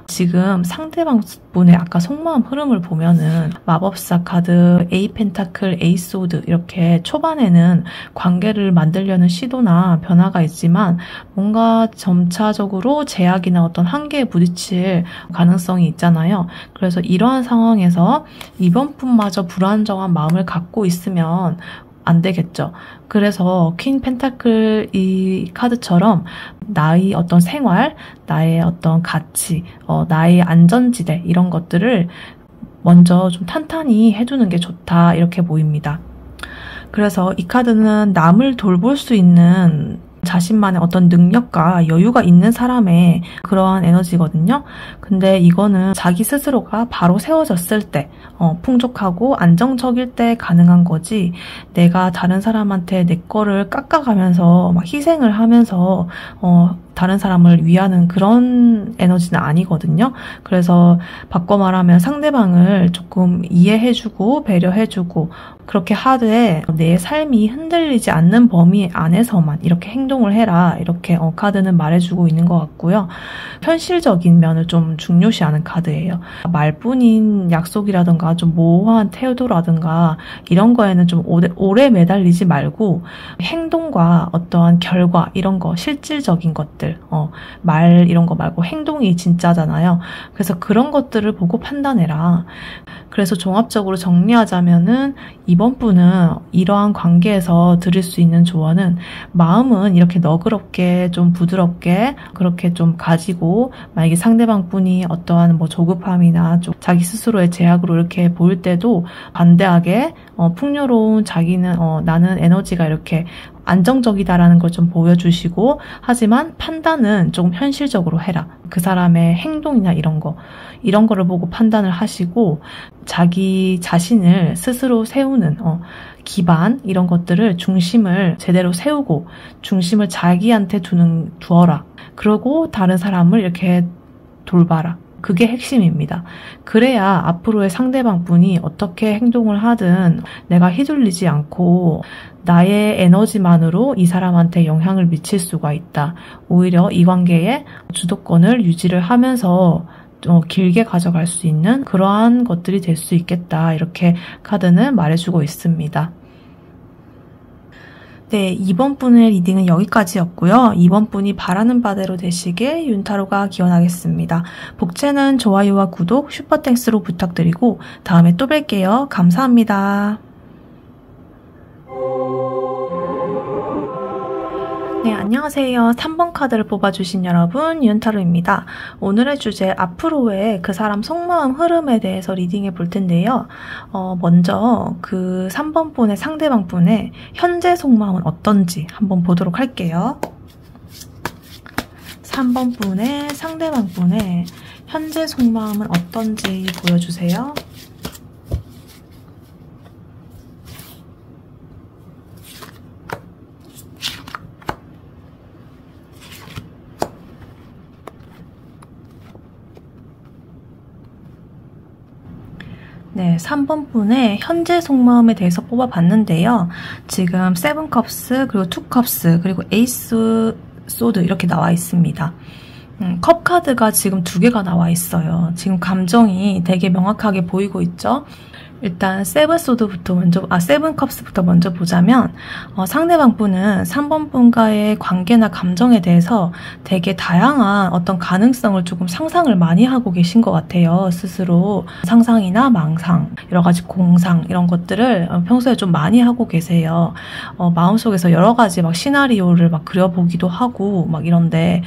지금 상대방 분의 아까 속마음 흐름을 보면은 마법사 카드, 에이 펜타클, 에이 소드 이렇게 초반에는 관계를 만들려는 시도나 변화가 있지만 뭔가 점차적으로 제약이나 어떤 한계에 부딪힐 가능성이 있잖아요. 그래서 이러한 상황에서 이번 분마저 불안정한 마음을 갖고 있으면 안 되겠죠. 그래서 퀸 펜타클 이 카드처럼 나의 어떤 생활, 나의 어떤 가치, 나의 안전지대 이런 것들을 먼저 좀 탄탄히 해두는 게 좋다 이렇게 보입니다. 그래서 이 카드는 남을 돌볼 수 있는 자신만의 어떤 능력과 여유가 있는 사람의 그러한 에너지거든요. 근데 이거는 자기 스스로가 바로 세워졌을 때 풍족하고 안정적일 때 가능한 거지 내가 다른 사람한테 내 거를 깎아가면서 막 희생을 하면서 다른 사람을 위하는 그런 에너지는 아니거든요. 그래서 바꿔 말하면 상대방을 조금 이해해주고 배려해주고 그렇게 하되 내 삶이 흔들리지 않는 범위 안에서만 이렇게 행동을 해라. 이렇게 카드는 말해주고 있는 것 같고요. 현실적인 면을 좀 중요시하는 카드예요. 말뿐인 약속이라든가 좀 모호한 태도라든가 이런 거에는 좀 오래 매달리지 말고 행동과 어떠한 결과 이런 거 실질적인 것들 말 이런 거 말고 행동이 진짜잖아요. 그래서 그런 것들을 보고 판단해라. 그래서 종합적으로 정리하자면은 이번 분은 이러한 관계에서 드릴 수 있는 조언은 마음은 이렇게 너그럽게 좀 부드럽게 그렇게 좀 가지고 만약에 상대방 분이 어떠한 뭐 조급함이나 좀 자기 스스로의 제약으로 이렇게 보일 때도 반대하게 풍요로운 자기는 나는 에너지가 이렇게 안정적이다라는 걸 좀 보여주시고 하지만 판단은 조금 현실적으로 해라. 그 사람의 행동이나 이런 거를 보고 판단을 하시고 자기 자신을 스스로 세우는 기반 이런 것들을 중심을 제대로 세우고 중심을 자기한테 두어라. 그리고 다른 사람을 이렇게 돌봐라. 그게 핵심입니다. 그래야 앞으로의 상대방 분이 어떻게 행동을 하든 내가 휘둘리지 않고 나의 에너지만으로 이 사람한테 영향을 미칠 수가 있다. 오히려 이 관계의 주도권을 유지를 하면서 길게 가져갈 수 있는 그러한 것들이 될 수 있겠다. 이렇게 카드는 말해주고 있습니다. 네, 이번 분의 리딩은 여기까지였고요. 이번 분이 바라는 바대로 되시길 윤타로가 기원하겠습니다. 복채는 좋아요와 구독, 슈퍼땡스로 부탁드리고 다음에 또 뵐게요. 감사합니다. 네, 안녕하세요. 3번 카드를 뽑아주신 여러분, 윤타로입니다. 오늘의 주제, 앞으로의 그 사람 속마음 흐름에 대해서 리딩해 볼 텐데요. 먼저 그 3번 분의 상대방 분의 현재 속마음은 어떤지 한번 보도록 할게요. 3번 분의 상대방 분의 현재 속마음은 어떤지 보여주세요. 네, 3번 분의 현재 속마음에 대해서 뽑아봤는데요. 지금 7컵스, 그리고 2컵스, 그리고 에이스 소드 이렇게 나와 있습니다. 컵 카드가 지금 2개가 나와 있어요. 지금 감정이 되게 명확하게 보이고 있죠. 일단 세븐컵스부터 먼저 보자면 상대방 분은 3번 분과의 관계나 감정에 대해서 되게 다양한 어떤 가능성을 조금 상상을 많이 하고 계신 것 같아요. 스스로 상상이나 망상, 여러 가지 공상 이런 것들을 평소에 좀 많이 하고 계세요. 마음속에서 여러 가지 막 시나리오를 막 그려보기도 하고 막 이런데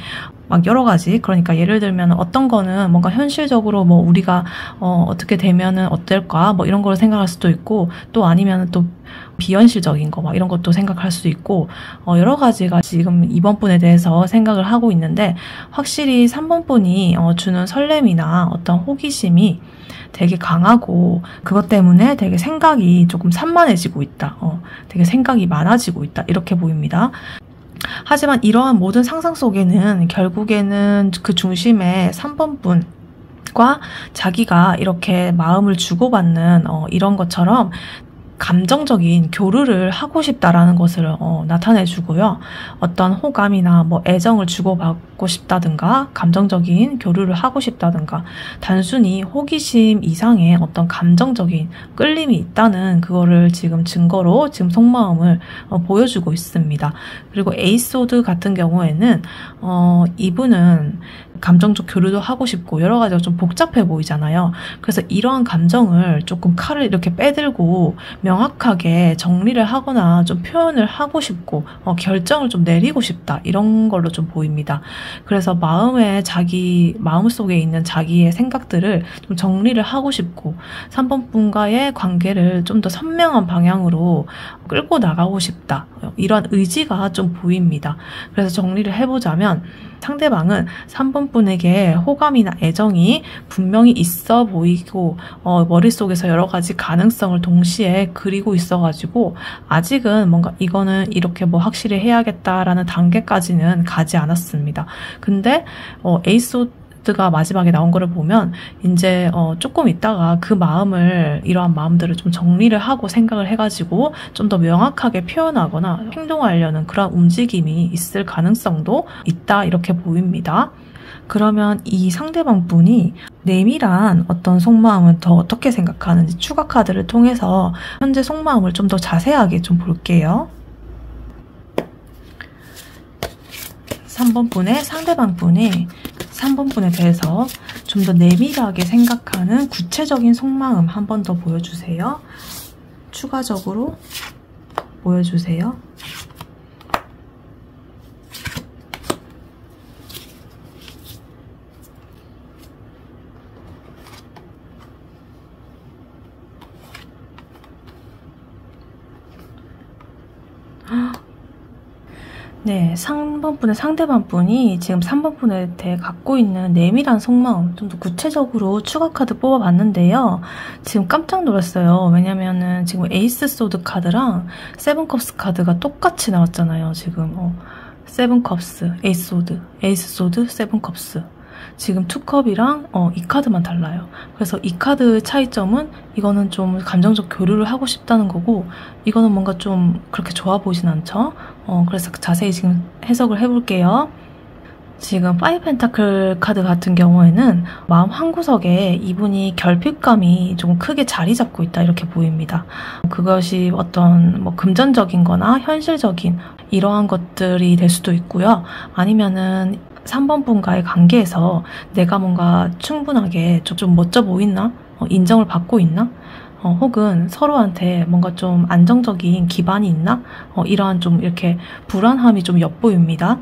막 여러 가지, 그러니까 예를 들면 어떤 거는 뭔가 현실적으로 뭐 우리가 어떻게 되면은 어떨까 뭐 이런 걸 생각할 수도 있고 또 아니면 또 비현실적인 거 막 이런 것도 생각할 수 있고 여러 가지가 지금 이번 분에 대해서 생각을 하고 있는데 확실히 3번 분이 주는 설렘이나 어떤 호기심이 되게 강하고 그것 때문에 되게 생각이 조금 산만해지고 있다. 되게 생각이 많아지고 있다. 이렇게 보입니다. 하지만 이러한 모든 상상 속에는 결국에는 그 중심에 3번 분과 자기가 이렇게 마음을 주고받는 이런 것처럼 감정적인 교류를 하고 싶다라는 것을 나타내주고요. 어떤 호감이나 뭐 애정을 주고받고 싶다든가 감정적인 교류를 하고 싶다든가 단순히 호기심 이상의 어떤 감정적인 끌림이 있다는 그거를 지금 증거로 지금 속마음을 보여주고 있습니다. 그리고 에이스오드 같은 경우에는 이분은 감정적 교류도 하고 싶고 여러 가지가 좀 복잡해 보이잖아요. 그래서 이러한 감정을 조금 칼을 이렇게 빼들고 명확하게 정리를 하거나 좀 표현을 하고 싶고 결정을 좀 내리고 싶다. 이런 걸로 좀 보입니다. 그래서 마음속에 있는 자기의 생각들을 좀 정리를 하고 싶고 3번 분과의 관계를 좀 더 선명한 방향으로 끌고 나가고 싶다. 이런 의지가 좀 보입니다. 그래서 정리를 해보자면 상대방은 3번 분에게 호감이나 애정이 분명히 있어 보이고 머릿속에서 여러 가지 가능성을 동시에 그리고 있어가지고 아직은 뭔가 이거는 이렇게 뭐 확실히 해야겠다라는 단계까지는 가지 않았습니다. 근데 에이소드가 마지막에 나온 거를 보면 이제 조금 있다가 그 마음을 이러한 마음들을 좀 정리를 하고 생각을 해가지고 좀 더 명확하게 표현하거나 행동하려는 그런 움직임이 있을 가능성도 있다 이렇게 보입니다. 그러면 이 상대방 분이 내밀한 어떤 속마음은 더 어떻게 생각하는지 추가 카드를 통해서 현재 속마음을 좀 더 자세하게 좀 볼게요. 3번 분의 상대방 분이 3번 분에 대해서 좀 더 내밀하게 생각하는 구체적인 속마음 한 번 더 보여주세요. 추가적으로 보여주세요. 네, 3번 분의 상대방 분이 지금 3번 분에 대해 갖고 있는 내밀한 속마음 좀 더 구체적으로 추가 카드 뽑아봤는데요. 지금 깜짝 놀랐어요. 왜냐면은 지금 에이스 소드 카드랑 세븐 컵스 카드가 똑같이 나왔잖아요. 지금 세븐 컵스, 에이스 소드, 세븐 컵스. 지금 투컵이랑 이 카드만 달라요. 그래서 이 카드 차이점은 이거는 좀 감정적 교류를 하고 싶다는 거고 이거는 뭔가 좀 그렇게 좋아 보이진 않죠. 그래서 자세히 지금 해석을 해볼게요. 지금 5 펜타클 카드 같은 경우에는 마음 한구석에 이분이 결핍감이 조금 크게 자리 잡고 있다 이렇게 보입니다. 그것이 어떤 뭐 금전적인 거나 현실적인 이러한 것들이 될 수도 있고요. 아니면은 3번 분과의 관계에서 내가 뭔가 충분하게 좀 멋져 보이나? 인정을 받고 있나? 혹은 서로한테 뭔가 좀 안정적인 기반이 있나? 이러한 좀 이렇게 불안함이 좀 엿보입니다.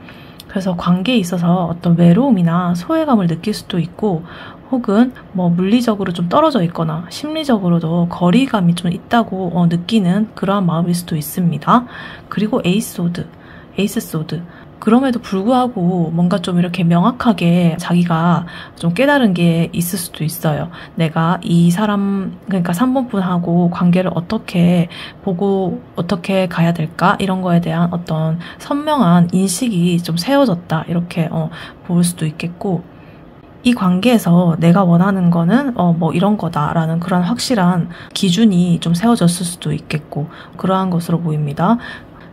그래서 관계에 있어서 어떤 외로움이나 소외감을 느낄 수도 있고 혹은 뭐 물리적으로 좀 떨어져 있거나 심리적으로도 거리감이 좀 있다고 느끼는 그러한 마음일 수도 있습니다. 그리고 에이스 소드 그럼에도 불구하고 뭔가 좀 이렇게 명확하게 자기가 좀 깨달은 게 있을 수도 있어요. 내가 이 사람, 그러니까 3번 분하고 관계를 어떻게 보고 어떻게 가야 될까? 이런 거에 대한 어떤 선명한 인식이 좀 세워졌다. 이렇게 볼 수도 있겠고 이 관계에서 내가 원하는 거는 뭐 이런 거다라는 그런 확실한 기준이 좀 세워졌을 수도 있겠고 그러한 것으로 보입니다.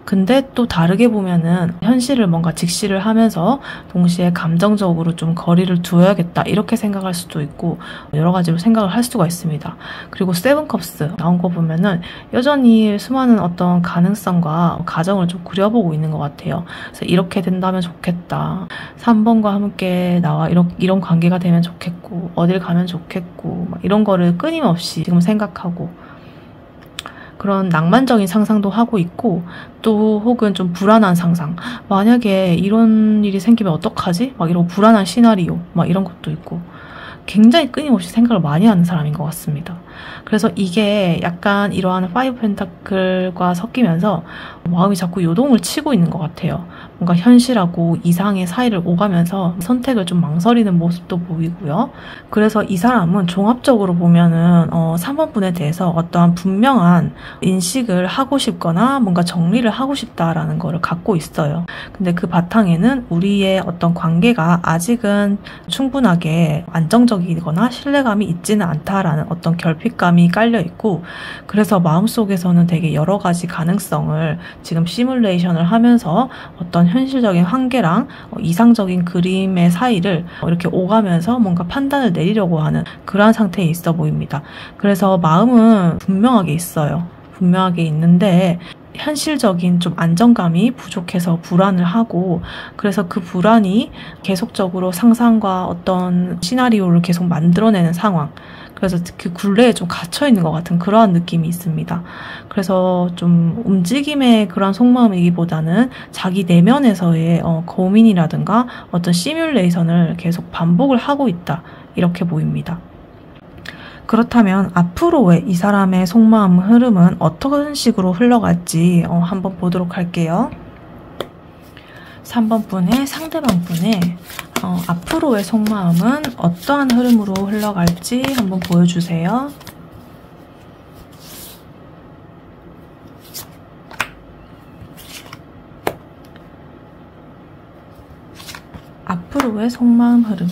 근데 또 다르게 보면은 현실을 뭔가 직시를 하면서 동시에 감정적으로 좀 거리를 두어야겠다 이렇게 생각할 수도 있고 여러 가지로 생각을 할 수가 있습니다. 그리고 세븐컵스 나온 거 보면은 여전히 수많은 어떤 가능성과 가정을 좀 그려보고 있는 것 같아요. 그래서 이렇게 된다면 좋겠다. 3번과 함께 나와 이런 관계가 되면 좋겠고 어딜 가면 좋겠고 막 이런 거를 끊임없이 지금 생각하고 그런 낭만적인 상상도 하고 있고 또 혹은 좀 불안한 상상 만약에 이런 일이 생기면 어떡하지? 막 이런 불안한 시나리오 막 이런 것도 있고 굉장히 끊임없이 생각을 많이 하는 사람인 것 같습니다. 그래서 이게 약간 이러한 5 펜타클과 섞이면서 마음이 자꾸 요동을 치고 있는 것 같아요. 뭔가 현실하고 이상의 사이를 오가면서 선택을 좀 망설이는 모습도 보이고요. 그래서 이 사람은 종합적으로 보면은 3번 분에 대해서 어떠한 분명한 인식을 하고 싶거나 뭔가 정리를 하고 싶다라는 거를 갖고 있어요. 근데 그 바탕에는 우리의 어떤 관계가 아직은 충분하게 안정적이거나 신뢰감이 있지는 않다라는 어떤 결핍감이 깔려 있고 그래서 마음속에서는 되게 여러 가지 가능성을 지금 시뮬레이션을 하면서 어떤 현실적인 한계랑 이상적인 그림의 사이를 이렇게 오가면서 뭔가 판단을 내리려고 하는 그러한 상태에 있어 보입니다. 그래서 마음은 분명하게 있어요. 분명하게 있는데 현실적인 좀 안정감이 부족해서 불안을 하고 그래서 그 불안이 계속적으로 상상과 어떤 시나리오를 계속 만들어내는 상황 그래서 그 굴레에 좀 갇혀있는 것 같은 그러한 느낌이 있습니다. 그래서 좀 움직임의 그런 속마음이기보다는 자기 내면에서의 고민이라든가 어떤 시뮬레이션을 계속 반복을 하고 있다 이렇게 보입니다. 그렇다면 앞으로의 이 사람의 속마음 흐름은 어떤 식으로 흘러갈지 한번 보도록 할게요. 3번 분의 상대방 분의 앞으로의 속마음은 어떠한 흐름으로 흘러갈지 한번 보여주세요. 앞으로의 속마음 흐름.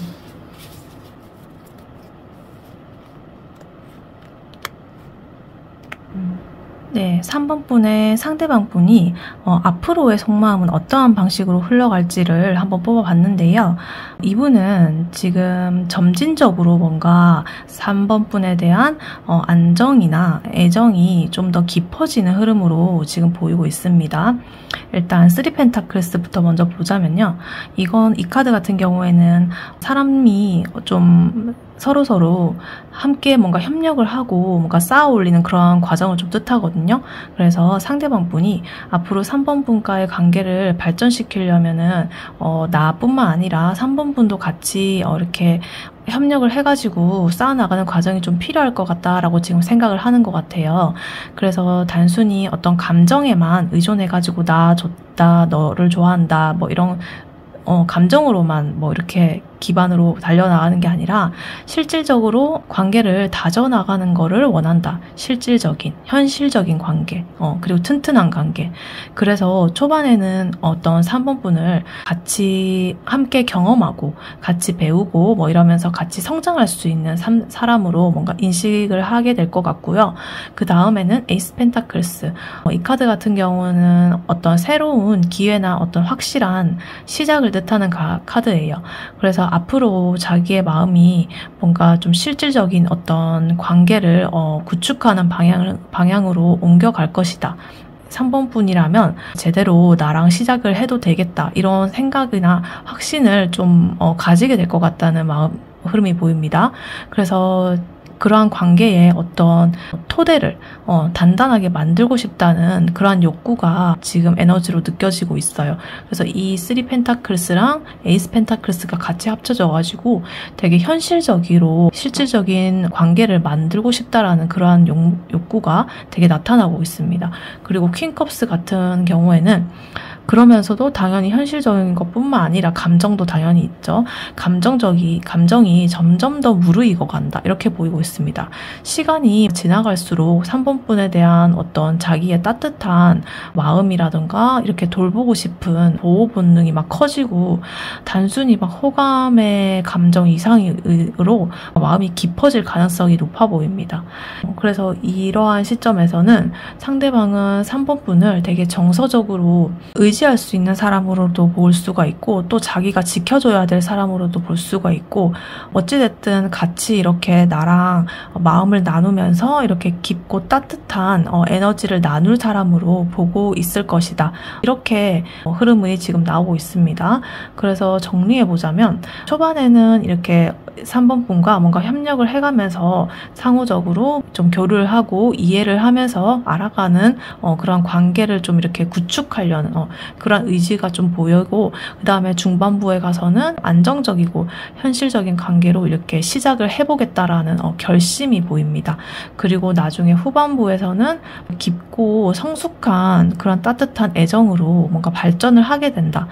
네, 3번 분의 상대방 분이 앞으로의 속마음은 어떠한 방식으로 흘러갈지를 한번 뽑아봤는데요. 이분은 지금 점진적으로 뭔가 3번 분에 대한 안정이나 애정이 좀 더 깊어지는 흐름으로 지금 보이고 있습니다. 일단 3펜타클스부터 먼저 보자면요. 이 카드 같은 경우에는 사람이 좀 서로서로 함께 뭔가 협력을 하고 뭔가 쌓아 올리는 그런 과정을 좀 뜻하거든요. 그래서 상대방 분이 앞으로 3번 분과의 관계를 발전시키려면은 나뿐만 아니라 3번 분도 같이 이렇게 협력을 해가지고 쌓아나가는 과정이 좀 필요할 것 같다라고 지금 생각을 하는 것 같아요. 그래서 단순히 어떤 감정에만 의존해가지고 나 좋다, 너를 좋아한다, 뭐 이런 감정으로만 뭐 이렇게 기반으로 달려나가는 게 아니라 실질적으로 관계를 다져나가는 거를 원한다. 실질적인, 현실적인 관계, 그리고 튼튼한 관계. 그래서 초반에는 어떤 3번 분을 같이 함께 경험하고 같이 배우고 뭐 이러면서 같이 성장할 수 있는 사람으로 뭔가 인식을 하게 될 것 같고요. 그 다음에는 에이스 펜타클스. 이 카드 같은 경우는 어떤 새로운 기회나 어떤 확실한 시작을 뜻하는 카드예요. 그래서 앞으로 자기의 마음이 뭔가 좀 실질적인 어떤 관계를 구축하는 방향으로 옮겨갈 것이다. 3번 분이라면 제대로 나랑 시작을 해도 되겠다. 이런 생각이나 확신을 좀 가지게 될 것 같다는 마음 흐름이 보입니다. 그래서 그러한 관계에 어떤 토대를 단단하게 만들고 싶다는 그러한 욕구가 지금 에너지로 느껴지고 있어요. 그래서 이 3펜타클스랑 에이스 펜타클스가 같이 합쳐져가지고 되게 현실적으로 실질적인 관계를 만들고 싶다라는 그러한 욕구가 되게 나타나고 있습니다. 그리고 퀸컵스 같은 경우에는 그러면서도 당연히 현실적인 것뿐만 아니라 감정도 당연히 있죠. 감정이 점점 더 무르익어 간다. 이렇게 보이고 있습니다. 시간이 지나갈수록 3번 분에 대한 어떤 자기의 따뜻한 마음이라든가 이렇게 돌보고 싶은 보호 본능이 막 커지고 단순히 막 호감의 감정 이상으로 마음이 깊어질 가능성이 높아 보입니다. 그래서 이러한 시점에서는 상대방은 3번 분을 되게 정서적으로 의지할 수 있는 사람으로도 볼 수가 있고 또 자기가 지켜줘야 될 사람으로도 볼 수가 있고 어찌됐든 같이 이렇게 나랑 마음을 나누면서 이렇게 깊고 따뜻한 에너지를 나눌 사람으로 보고 있을 것이다. 이렇게 흐름이 지금 나오고 있습니다. 그래서 정리해보자면 초반에는 이렇게 3번 분과 뭔가 협력을 해가면서 상호적으로 좀 교류를 하고 이해를 하면서 알아가는 그런 관계를 좀 이렇게 구축하려는 그런 의지가 좀 보이고 그 다음에 중반부에 가서는 안정적이고 현실적인 관계로 이렇게 시작을 해보겠다라는 결심이 보입니다. 그리고 나중에 후반부에서는 깊고 성숙한 그런 따뜻한 애정으로 뭔가 발전을 하게 된다.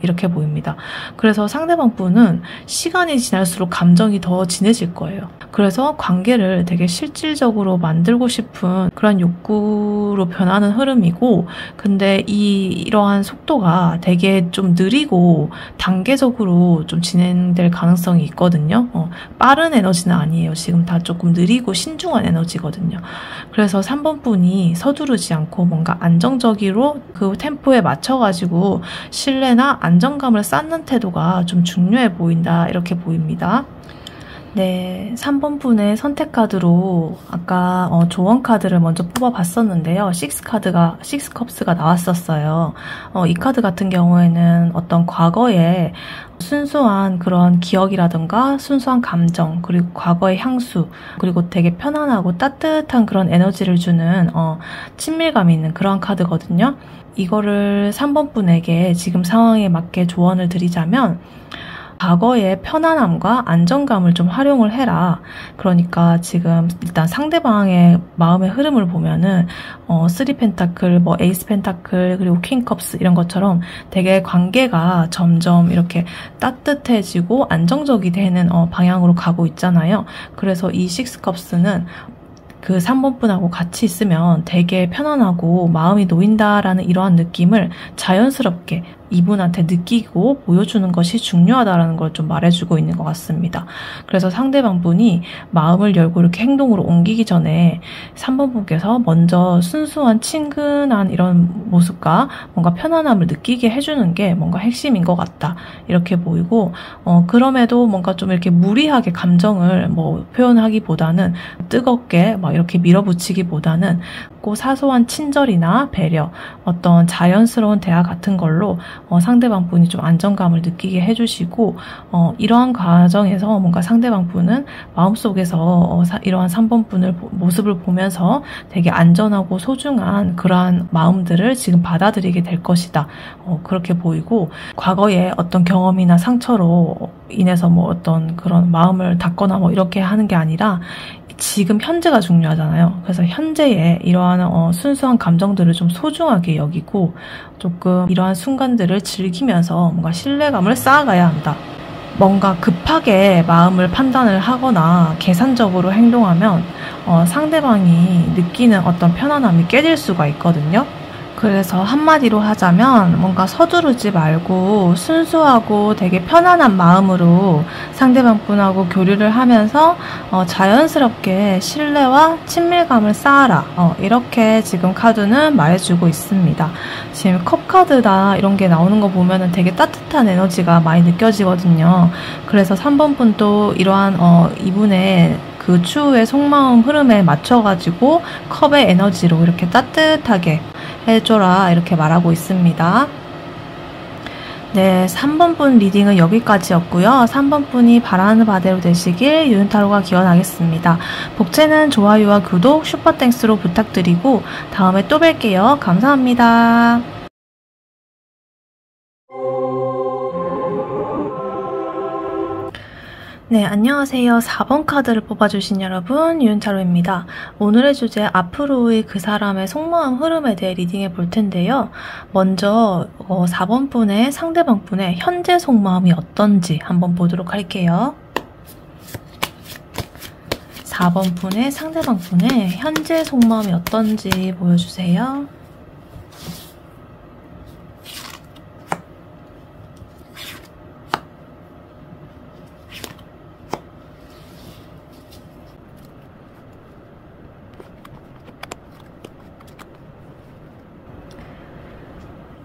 이렇게 보입니다. 그래서 상대방 분은 시간이 지날수록 감정이 더 진해질 거예요. 그래서 관계를 되게 실질적으로 만들고 싶은 그런 욕구로 변하는 흐름이고 근데 이러한 속도가 되게 좀 느리고 단계적으로 좀 진행될 가능성이 있거든요. 빠른 에너지는 아니에요. 지금 다 조금 느리고 신중한 에너지거든요. 그래서 3번 분이 서두르지 않고 뭔가 안정적으로 그 템포에 맞춰가지고 신뢰나 안정감을 쌓는 태도가 좀 중요해 보인다. 이렇게 보입니다. 네, 3번 분의 선택 카드로 아까 조언 카드를 먼저 뽑아봤었는데요. 6컵스가 나왔었어요. 이 카드 같은 경우에는 어떤 과거에 순수한 그런 기억이라든가 순수한 감정 그리고 과거의 향수 그리고 되게 편안하고 따뜻한 그런 에너지를 주는 친밀감이 있는 그런 카드거든요. 이거를 3번 분에게 지금 상황에 맞게 조언을 드리자면 과거의 편안함과 안정감을 좀 활용을 해라. 그러니까 지금 일단 상대방의 마음의 흐름을 보면은 3펜타클, 뭐 에이스 펜타클, 그리고 퀸컵스 이런 것처럼 되게 관계가 점점 이렇게 따뜻해지고 안정적이 되는 방향으로 가고 있잖아요. 그래서 이 6컵스는 그 3번 분하고 같이 있으면 되게 편안하고 마음이 놓인다라는 이러한 느낌을 자연스럽게 이분한테 느끼고 보여주는 것이 중요하다라는 걸 좀 말해주고 있는 것 같습니다. 그래서 상대방 분이 마음을 열고 이렇게 행동으로 옮기기 전에 3번 분께서 먼저 순수한 친근한 이런 모습과 뭔가 편안함을 느끼게 해주는 게 뭔가 핵심인 것 같다. 이렇게 보이고 그럼에도 뭔가 좀 이렇게 무리하게 감정을 뭐 표현하기보다는 뜨겁게 막 이렇게 밀어붙이기보다는 꼭 사소한 친절이나 배려, 어떤 자연스러운 대화 같은 걸로 상대방 분이 좀 안정감을 느끼게 해주시고 이러한 과정에서 뭔가 상대방 분은 마음속에서 이러한 3번 분을 모습을 보면서 되게 안전하고 소중한 그러한 마음들을 지금 받아들이게 될 것이다. 그렇게 보이고 과거의 어떤 경험이나 상처로 인해서 뭐 어떤 그런 마음을 닫거나 뭐 이렇게 하는 게 아니라 지금 현재가 중요하잖아요. 그래서 현재의 이러한 순수한 감정들을 좀 소중하게 여기고 조금 이러한 순간들을 즐기면서 뭔가 신뢰감을 쌓아가야 한다. 뭔가 급하게 마음을 판단을 하거나 계산적으로 행동하면 상대방이 느끼는 어떤 편안함이 깨질 수가 있거든요. 그래서 한마디로 하자면 뭔가 서두르지 말고 순수하고 되게 편안한 마음으로 상대방 분하고 교류를 하면서 자연스럽게 신뢰와 친밀감을 쌓아라. 이렇게 지금 카드는 말해주고 있습니다. 지금 컵 카드다 이런 게 나오는 거 보면은 되게 따뜻한 에너지가 많이 느껴지거든요. 그래서 3번 분도 이러한 이분의 그 추후의 속마음 흐름에 맞춰가지고 컵의 에너지로 이렇게 따뜻하게 해줘라 이렇게 말하고 있습니다. 네, 3번 분 리딩은 여기까지였고요. 3번 분이 바라는 바대로 되시길 유은타로가 기원하겠습니다. 복채는 좋아요와 구독, 슈퍼땡스로 부탁드리고 다음에 또 뵐게요. 감사합니다. 네, 안녕하세요. 4번 카드를 뽑아주신 여러분, 유은타로입니다. 오늘의 주제, 앞으로의 그 사람의 속마음 흐름에 대해 리딩해 볼 텐데요. 먼저 4번 분의 상대방 분의 현재 속마음이 어떤지 한번 보도록 할게요. 4번 분의 상대방 분의 현재 속마음이 어떤지 보여주세요.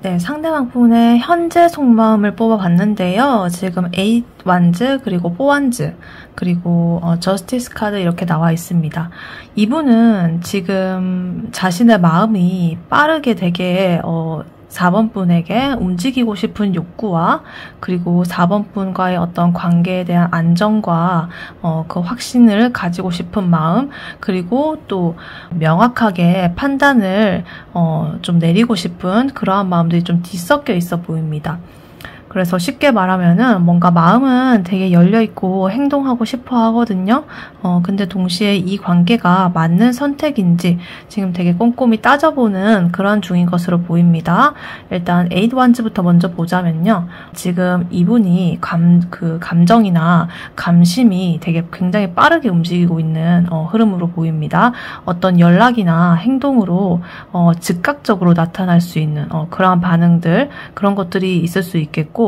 네, 상대방 분의 현재 속마음을 뽑아봤는데요. 지금 8 완즈, 그리고 4 완즈, 그리고 저스티스 카드 이렇게 나와 있습니다. 이분은 지금 자신의 마음이 빠르게 되게 4번 분에게 움직이고 싶은 욕구와 그리고 4번 분과의 어떤 관계에 대한 안정과 그 확신을 가지고 싶은 마음, 그리고 또 명확하게 판단을 좀 내리고 싶은 그러한 마음들이 좀 뒤섞여 있어 보입니다. 그래서 쉽게 말하면은 뭔가 마음은 되게 열려있고 행동하고 싶어 하거든요. 근데 동시에 이 관계가 맞는 선택인지 지금 되게 꼼꼼히 따져보는 그런 중인 것으로 보입니다. 일단 8 완즈부터 먼저 보자면요. 지금 이분이 감정이나 감심이 되게 굉장히 빠르게 움직이고 있는 흐름으로 보입니다. 어떤 연락이나 행동으로 즉각적으로 나타날 수 있는 그러한 반응들, 그런 것들이 있을 수 있겠고,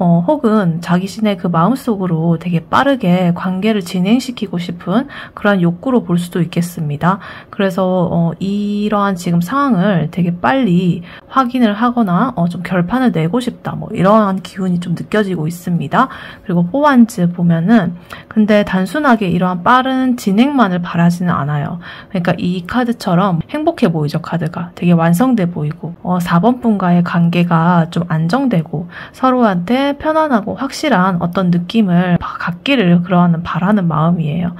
혹은 자기신의 그 마음속으로 되게 빠르게 관계를 진행시키고 싶은 그런 욕구로 볼 수도 있겠습니다. 그래서 이러한 지금 상황을 되게 빨리 확인을 하거나 좀 결판을 내고 싶다, 뭐 이러한 기운이 좀 느껴지고 있습니다. 그리고 4 완즈 보면은 근데 단순하게 이러한 빠른 진행만을 바라지는 않아요. 그러니까 이 카드처럼 행복해 보이죠. 카드가 되게 완성돼 보이고 4번 분과의 관계가 좀 안정되고 서로한테 편안하고 확실한 어떤 느낌을 갖기를 바라는 마음이에요.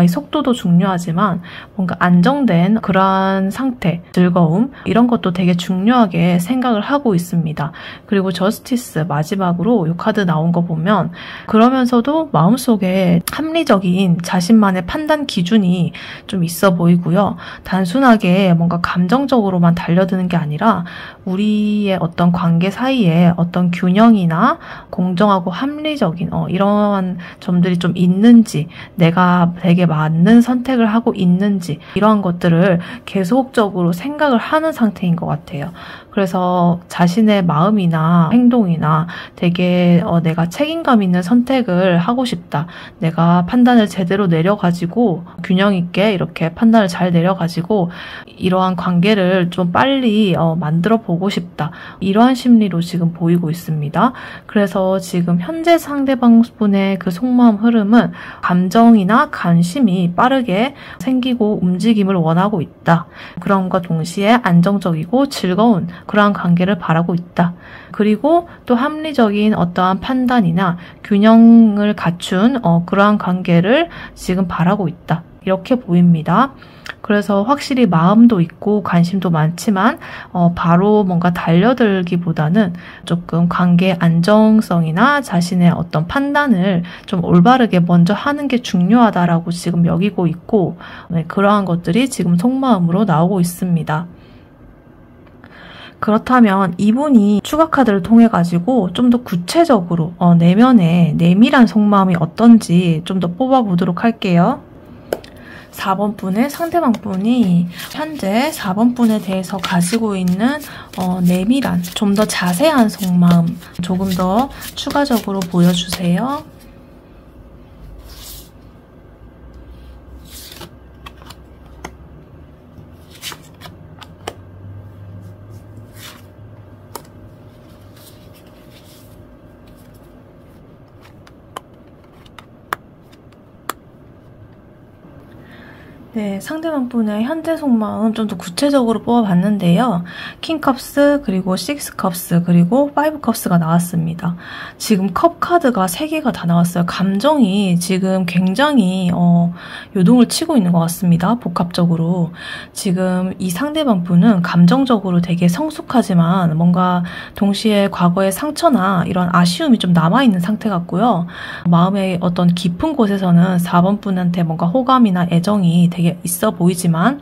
이 속도도 중요하지만 뭔가 안정된 그러한 상태, 즐거움 이런 것도 되게 중요하게 생각을 하고 있습니다. 그리고 저스티스 마지막으로 이 카드 나온 거 보면 그러면서도 마음속에 합리적인 자신만의 판단 기준이 좀 있어 보이고요. 단순하게 뭔가 감정적으로만 달려드는 게 아니라 우리의 어떤 관계 사이에 어떤 균형이나 공정하고 합리적인 이러한 점들이 좀 있는지, 내가 되게 맞는 선택을 하고 있는지 이러한 것들을 계속적으로 생각을 하는 상태인 것 같아요. 그래서 자신의 마음이나 행동이나 되게 내가 책임감 있는 선택을 하고 싶다. 내가 판단을 제대로 내려가지고 균형 있게 이렇게 판단을 잘 내려가지고 이러한 관계를 좀 빨리 만들어 보고 싶다. 이러한 심리로 지금 보이고 있습니다. 그래서 지금 현재 상대방분의 그 속마음 흐름은 감정이나 관심이 빠르게 생기고 움직임을 원하고 있다. 그럼과 동시에 안정적이고 즐거운 그러한 관계를 바라고 있다. 그리고 또 합리적인 어떠한 판단이나 균형을 갖춘 그러한 관계를 지금 바라고 있다. 이렇게 보입니다. 그래서 확실히 마음도 있고 관심도 많지만 바로 뭔가 달려들기보다는 조금 관계의 안정성이나 자신의 어떤 판단을 좀 올바르게 먼저 하는 게 중요하다라고 지금 여기고 있고 그러한 것들이 지금 속마음으로 나오고 있습니다. 그렇다면 이분이 추가 카드를 통해 가지고 좀 더 구체적으로 내면의 내밀한 속마음이 어떤지 좀 더 뽑아보도록 할게요. 4번 분의 상대방 분이 현재 4번 분에 대해서 가지고 있는 내밀한, 좀 더 자세한 속마음 조금 더 추가적으로 보여주세요. 네, 상대방 분의 현재 속마음 좀 더 구체적으로 뽑아봤는데요. 킹컵스, 그리고 식스컵스, 그리고 파이브컵스가 나왔습니다. 지금 컵 카드가 3개가 다 나왔어요. 감정이 지금 굉장히 요동을 치고 있는 것 같습니다. 복합적으로. 지금 이 상대방 분은 감정적으로 되게 성숙하지만 뭔가 동시에 과거의 상처나 이런 아쉬움이 좀 남아있는 상태 같고요. 마음의 어떤 깊은 곳에서는 4번 분한테 뭔가 호감이나 애정이 되게 있어 보이지만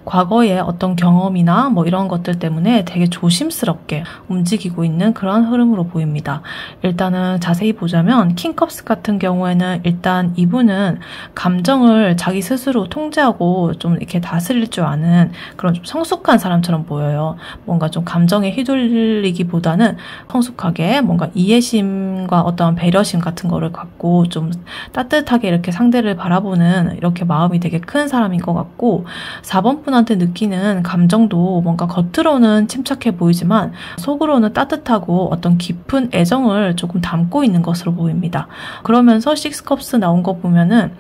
과거의 어떤 경험이나 뭐 이런 것들 때문에 되게 조심스럽게 움직이고 있는 그런 흐름으로 보입니다. 일단은 자세히 보자면 킹컵스 같은 경우에는 일단 이분은 감정을 자기 스스로 통제하고 좀 이렇게 다스릴 줄 아는 그런 좀 성숙한 사람처럼 보여요. 뭔가 좀 감정에 휘둘리기보다는 성숙하게 뭔가 이해심과 어떤 배려심 같은 거를 갖고 좀 따뜻하게 이렇게 상대를 바라보는 이렇게 마음이 되게 큰 사람인 것 같고 4번 분한테 느끼는 감정도 뭔가 겉으로는 침착해 보이지만 속으로는 따뜻하고 어떤 깊은 애정을 조금 담고 있는 것으로 보입니다. 그러면서 식스컵스 나온 거 보면은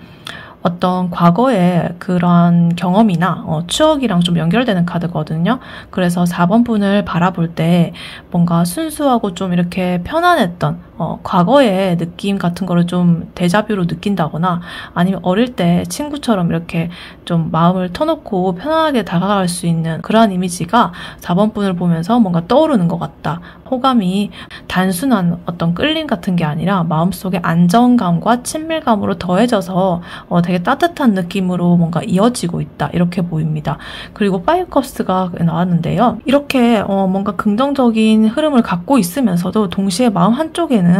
어떤 과거의 그런 경험이나 추억이랑 좀 연결되는 카드거든요. 그래서 4번 분을 바라볼 때 뭔가 순수하고 좀 이렇게 편안했던 과거의 느낌 같은 거를 좀 데자뷰로 느낀다거나 아니면 어릴 때 친구처럼 이렇게 좀 마음을 터놓고 편안하게 다가갈 수 있는 그러한 이미지가 4번 분을 보면서 뭔가 떠오르는 것 같다. 호감이 단순한 어떤 끌림 같은 게 아니라 마음속에 안정감과 친밀감으로 더해져서 되게 따뜻한 느낌으로 뭔가 이어지고 있다. 이렇게 보입니다. 그리고 파이브컵스가 나왔는데요. 이렇게 뭔가 긍정적인 흐름을 갖고 있으면서도 동시에 마음 한쪽에는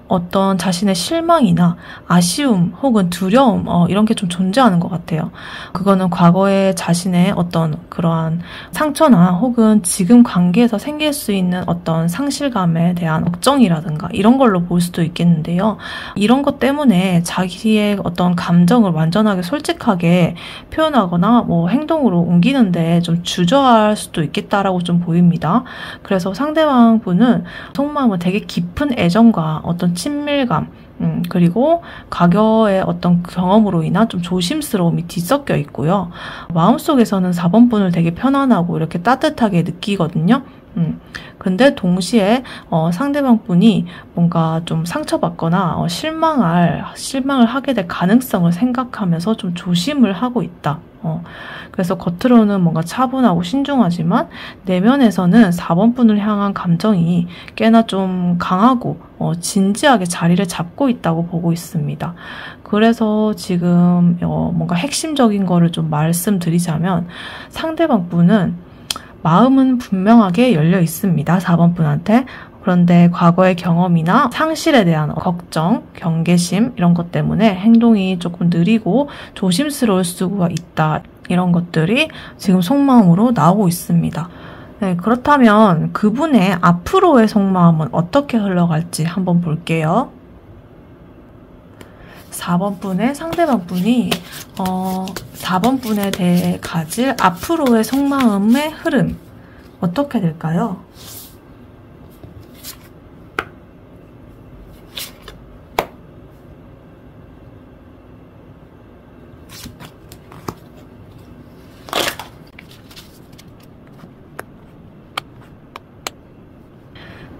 어떤 자신의 실망이나 아쉬움 혹은 두려움 이런 게 좀 존재하는 것 같아요. 그거는 과거의 자신의 어떤 그러한 상처나 혹은 지금 관계에서 생길 수 있는 어떤 상실감에 대한 걱정이라든가 이런 걸로 볼 수도 있겠는데요. 이런 것 때문에 자기의 어떤 감정을 완전하게 솔직하게 표현하거나 뭐 행동으로 옮기는데 좀 주저할 수도 있겠다라고 좀 보입니다. 그래서 상대방 분은 속마음은 되게 깊은 애정과 어떤 친밀감 그리고 과거의 어떤 경험으로 인한 좀 조심스러움이 뒤섞여 있고요. 마음속에서는 4번 분을 되게 편안하고 이렇게 따뜻하게 느끼거든요. 근데 동시에 상대방 분이 뭔가 좀 상처받거나 실망을 하게 될 가능성을 생각하면서 좀 조심을 하고 있다. 그래서 겉으로는 뭔가 차분하고 신중하지만 내면에서는 4번 분을 향한 감정이 꽤나 좀 강하고 진지하게 자리를 잡고 있다고 보고 있습니다. 그래서 지금 뭔가 핵심적인 거를 좀 말씀드리자면 상대방 분은 마음은 분명하게 열려 있습니다. 4번 분한테. 그런데 과거의 경험이나 상실에 대한 걱정, 경계심 이런 것 때문에 행동이 조금 느리고 조심스러울 수가 있다. 이런 것들이 지금 속마음으로 나오고 있습니다. 네, 그렇다면 그분의 앞으로의 속마음은 어떻게 흘러갈지 한번 볼게요. 4번 분의 상대방 분이 4번 분에 대해 가질 앞으로의 속마음의 흐름 어떻게 될까요?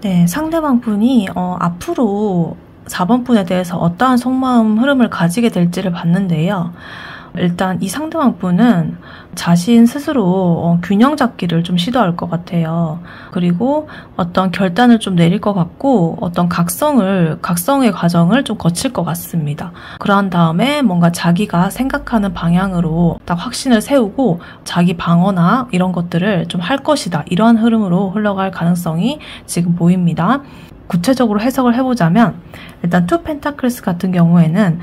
네, 상대방 분이 앞으로 4번 분에 대해서 어떠한 속마음 흐름을 가지게 될지를 봤는데요. 일단 이 상대방 분은 자신 스스로 균형 잡기를 좀 시도할 것 같아요. 그리고 어떤 결단을 좀 내릴 것 같고 어떤 각성의 과정을 좀 거칠 것 같습니다. 그러한 다음에 뭔가 자기가 생각하는 방향으로 딱 확신을 세우고 자기 방어나 이런 것들을 좀 할 것이다. 이러한 흐름으로 흘러갈 가능성이 지금 보입니다. 구체적으로 해석을 해보자면 일단 투 펜타클스 같은 경우에는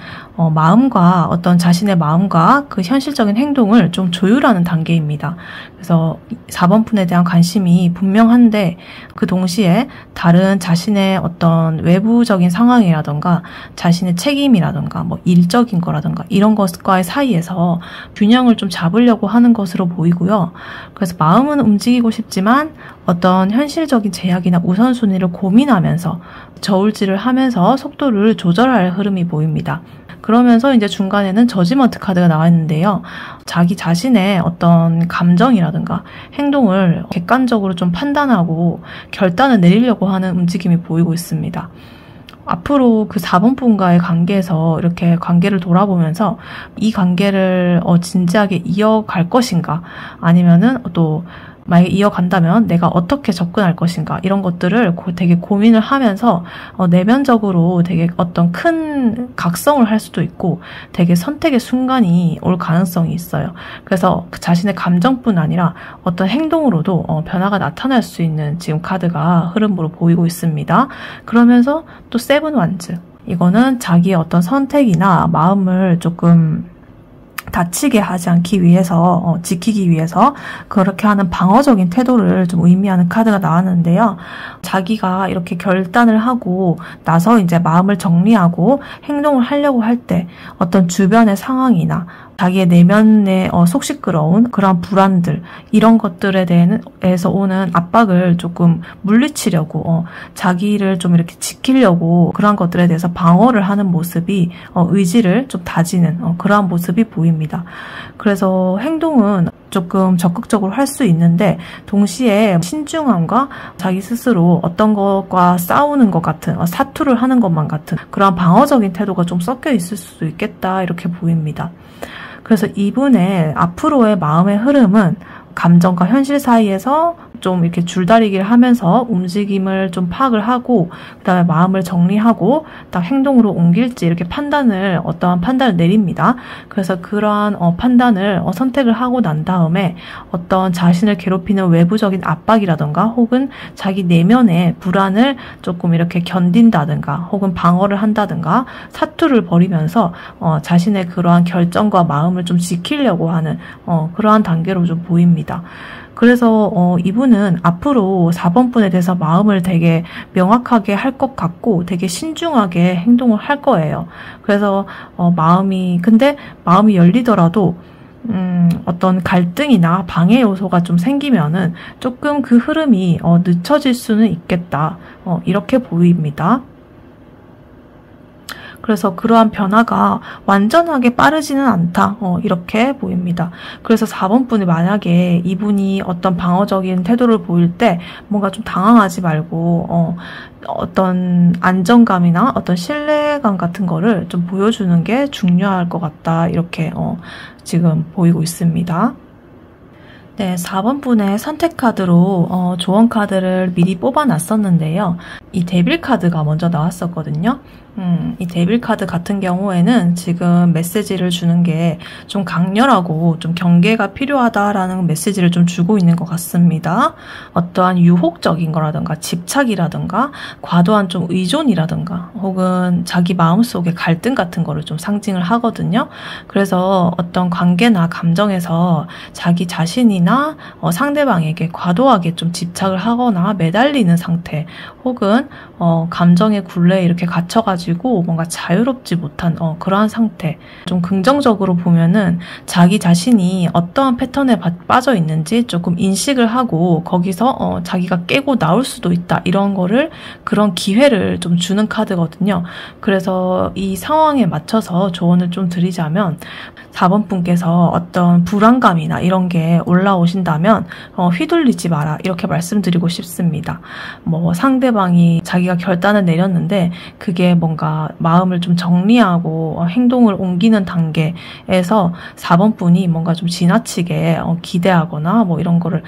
마음과 어떤 자신의 마음과 그 현실적인 행동을 좀 조율하는 단계입니다. 그래서 4번 분에 대한 관심이 분명한데 그 동시에 다른 자신의 어떤 외부적인 상황이라던가 자신의 책임이라던가 뭐 일적인 거라던가 이런 것과의 사이에서 균형을 좀 잡으려고 하는 것으로 보이고요. 그래서 마음은 움직이고 싶지만 어떤 현실적인 제약이나 우선순위를 고민하면서 저울질을 하면서 속도를 조절할 흐름이 보입니다. 그러면서 이제 중간에는 저지먼트 카드가 나와 있는데요. 자기 자신의 어떤 감정이라든가 행동을 객관적으로 좀 판단하고 결단을 내리려고 하는 움직임이 보이고 있습니다. 앞으로 그 4번 분과의 관계에서 이렇게 관계를 돌아보면서 이 관계를 진지하게 이어갈 것인가 아니면은 또 만약에 이어간다면 내가 어떻게 접근할 것인가 이런 것들을 되게 고민을 하면서 내면적으로 되게 어떤 큰 각성을 할 수도 있고 되게 선택의 순간이 올 가능성이 있어요. 그래서 자신의 감정뿐 아니라 어떤 행동으로도 변화가 나타날 수 있는 지금 카드가 흐름으로 보이고 있습니다. 그러면서 또 세븐 완즈 이거는 자기의 어떤 선택이나 마음을 조금 다치게 하지 않기 위해서 지키기 위해서 그렇게 하는 방어적인 태도를 좀 의미하는 카드가 나왔는데요. 자기가 이렇게 결단을 하고 나서 이제 마음을 정리하고 행동을 하려고 할 때 어떤 주변의 상황이나 자기의 내면에 속 시끄러운 그런 불안들 이런 것들에 대해서 오는 압박을 조금 물리치려고 자기를 좀 이렇게 지키려고 그런 것들에 대해서 방어를 하는 모습이 의지를 좀 다지는 그러한 모습이 보입니다. 그래서 행동은 조금 적극적으로 할 수 있는데 동시에 신중함과 자기 스스로 어떤 것과 싸우는 것 같은 사투를 하는 것만 같은 그런 방어적인 태도가 좀 섞여 있을 수도 있겠다 이렇게 보입니다. 그래서 이분의 앞으로의 마음의 흐름은 감정과 현실 사이에서 좀 이렇게 줄다리기를 하면서 움직임을 좀 파악을 하고 그다음에 마음을 정리하고 딱 행동으로 옮길지 이렇게 어떠한 판단을 내립니다. 그래서 그러한 판단을 선택을 하고 난 다음에 어떤 자신을 괴롭히는 외부적인 압박이라던가 혹은 자기 내면의 불안을 조금 이렇게 견딘다든가 혹은 방어를 한다든가 사투를 벌이면서 자신의 그러한 결정과 마음을 좀 지키려고 하는 그러한 단계로 좀 보입니다. 그래서 이분은 앞으로 4번 분에 대해서 마음을 되게 명확하게 할 것 같고 되게 신중하게 행동을 할 거예요. 그래서 근데 마음이 열리더라도 어떤 갈등이나 방해 요소가 좀 생기면은 조금 그 흐름이 늦춰질 수는 있겠다. 이렇게 보입니다. 그래서 그러한 변화가 완전하게 빠르지는 않다. 이렇게 보입니다. 그래서 4번 분이 만약에 이분이 어떤 방어적인 태도를 보일 때 뭔가 좀 당황하지 말고 어떤 안정감이나 어떤 신뢰감 같은 거를 좀 보여주는 게 중요할 것 같다. 이렇게 지금 보이고 있습니다. 네, 4번 분의 선택 카드로 조언 카드를 미리 뽑아놨었는데요. 이 데빌 카드가 먼저 나왔었거든요. 이 데빌 카드 같은 경우에는 지금 메시지를 주는 게 좀 강렬하고 좀 경계가 필요하다라는 메시지를 좀 주고 있는 것 같습니다. 어떠한 유혹적인 거라든가 집착이라든가 과도한 좀 의존이라든가 혹은 자기 마음속의 갈등 같은 거를 좀 상징을 하거든요. 그래서 어떤 관계나 감정에서 자기 자신이나 상대방에게 과도하게 좀 집착을 하거나 매달리는 상태 혹은 감정의 굴레에 이렇게 갇혀가지고 뭔가 자유롭지 못한 그러한 상태. 좀 긍정적으로 보면은 자기 자신이 어떠한 패턴에 빠져 있는지 조금 인식을 하고 거기서 자기가 깨고 나올 수도 있다. 이런 거를 그런 기회를 좀 주는 카드거든요. 그래서 이 상황에 맞춰서 조언을 좀 드리자면 4번 분께서 어떤 불안감이나 이런 게 올라오신다면 휘둘리지 마라 이렇게 말씀드리고 싶습니다. 뭐 상대방이 자기가 결단을 내렸는데 그게 뭔가 마음을 좀 정리하고 행동을 옮기는 단계에서 4번 분이 뭔가 좀 지나치게 기대하거나 뭐 이런 거를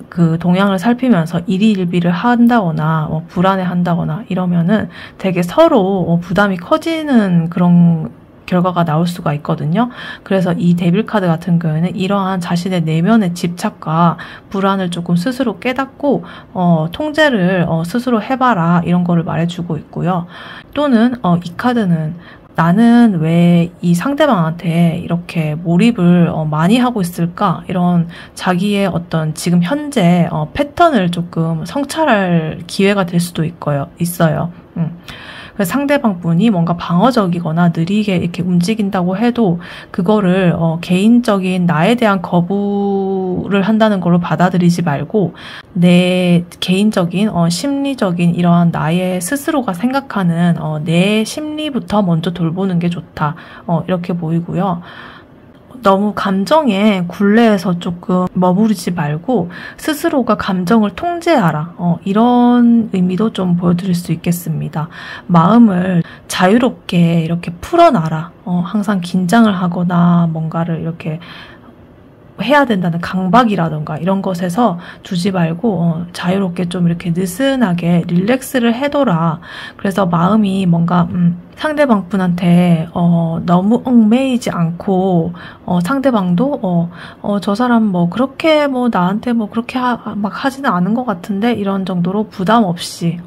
그 동향을 살피면서 일희일비를 한다거나 불안해한다거나 이러면은 되게 서로 부담이 커지는 그런 결과가 나올 수가 있거든요. 그래서 이 데빌 카드 같은 경우에는 이러한 자신의 내면의 집착과 불안을 조금 스스로 깨닫고 통제를 스스로 해봐라 이런 거를 말해주고 있고요. 또는 이 카드는 나는 왜 이 상대방한테 이렇게 몰입을 많이 하고 있을까? 이런 자기의 어떤 지금 현재 패턴을 조금 성찰할 기회가 될 수도 있어요. 그래서 상대방 분이 뭔가 방어적이거나 느리게 이렇게 움직인다고 해도 그거를 개인적인 나에 대한 거부를 한다는 걸로 받아들이지 말고 내 개인적인 심리적인 이러한 나의 스스로가 생각하는 내 심리부터 먼저 돌보는 게 좋다. 이렇게 보이고요. 너무 감정의 굴레에서 조금 머무르지 말고 스스로가 감정을 통제하라. 이런 의미도 좀 보여드릴 수 있겠습니다. 마음을 자유롭게 이렇게 풀어놔라. 항상 긴장을 하거나 뭔가를 이렇게 해야 된다는 강박이라던가 이런 것에서 두지 말고 자유롭게 좀 이렇게 느슨하게 릴렉스를 해둬라. 그래서 마음이 뭔가 상대방 분한테 너무 얽매이지 않고 상대방도 저 사람 뭐 그렇게 뭐 나한테 뭐 그렇게 막 하지는 않은 것 같은데 이런 정도로 부담 없이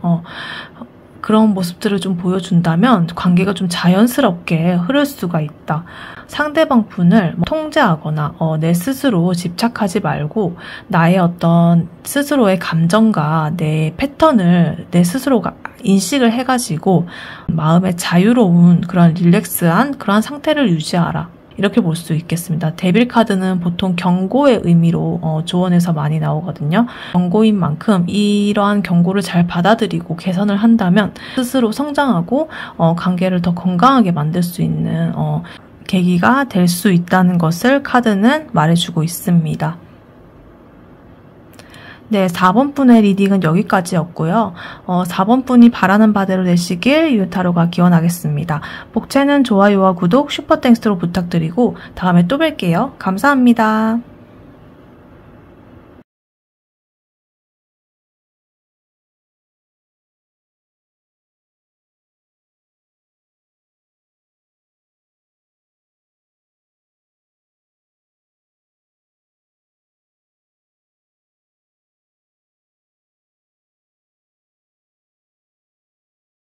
그런 모습들을 좀 보여준다면 관계가 좀 자연스럽게 흐를 수가 있다. 상대방 분을 통제하거나 내 스스로 집착하지 말고 나의 어떤 스스로의 감정과 내 패턴을 내 스스로가 인식을 해가지고 마음의 자유로운 그런 릴렉스한 그런 상태를 유지하라. 이렇게 볼 수 있겠습니다. 데빌 카드는 보통 경고의 의미로 조언에서 많이 나오거든요. 경고인 만큼 이러한 경고를 잘 받아들이고 개선을 한다면 스스로 성장하고 관계를 더 건강하게 만들 수 있는 계기가 될 수 있다는 것을 카드는 말해주고 있습니다. 네, 4번 분의 리딩은 여기까지였고요. 4번 분이 바라는 바대로 되시길 유타로가 기원하겠습니다. 복채는 좋아요와 구독, 슈퍼땡스로 부탁드리고 다음에 또 뵐게요. 감사합니다.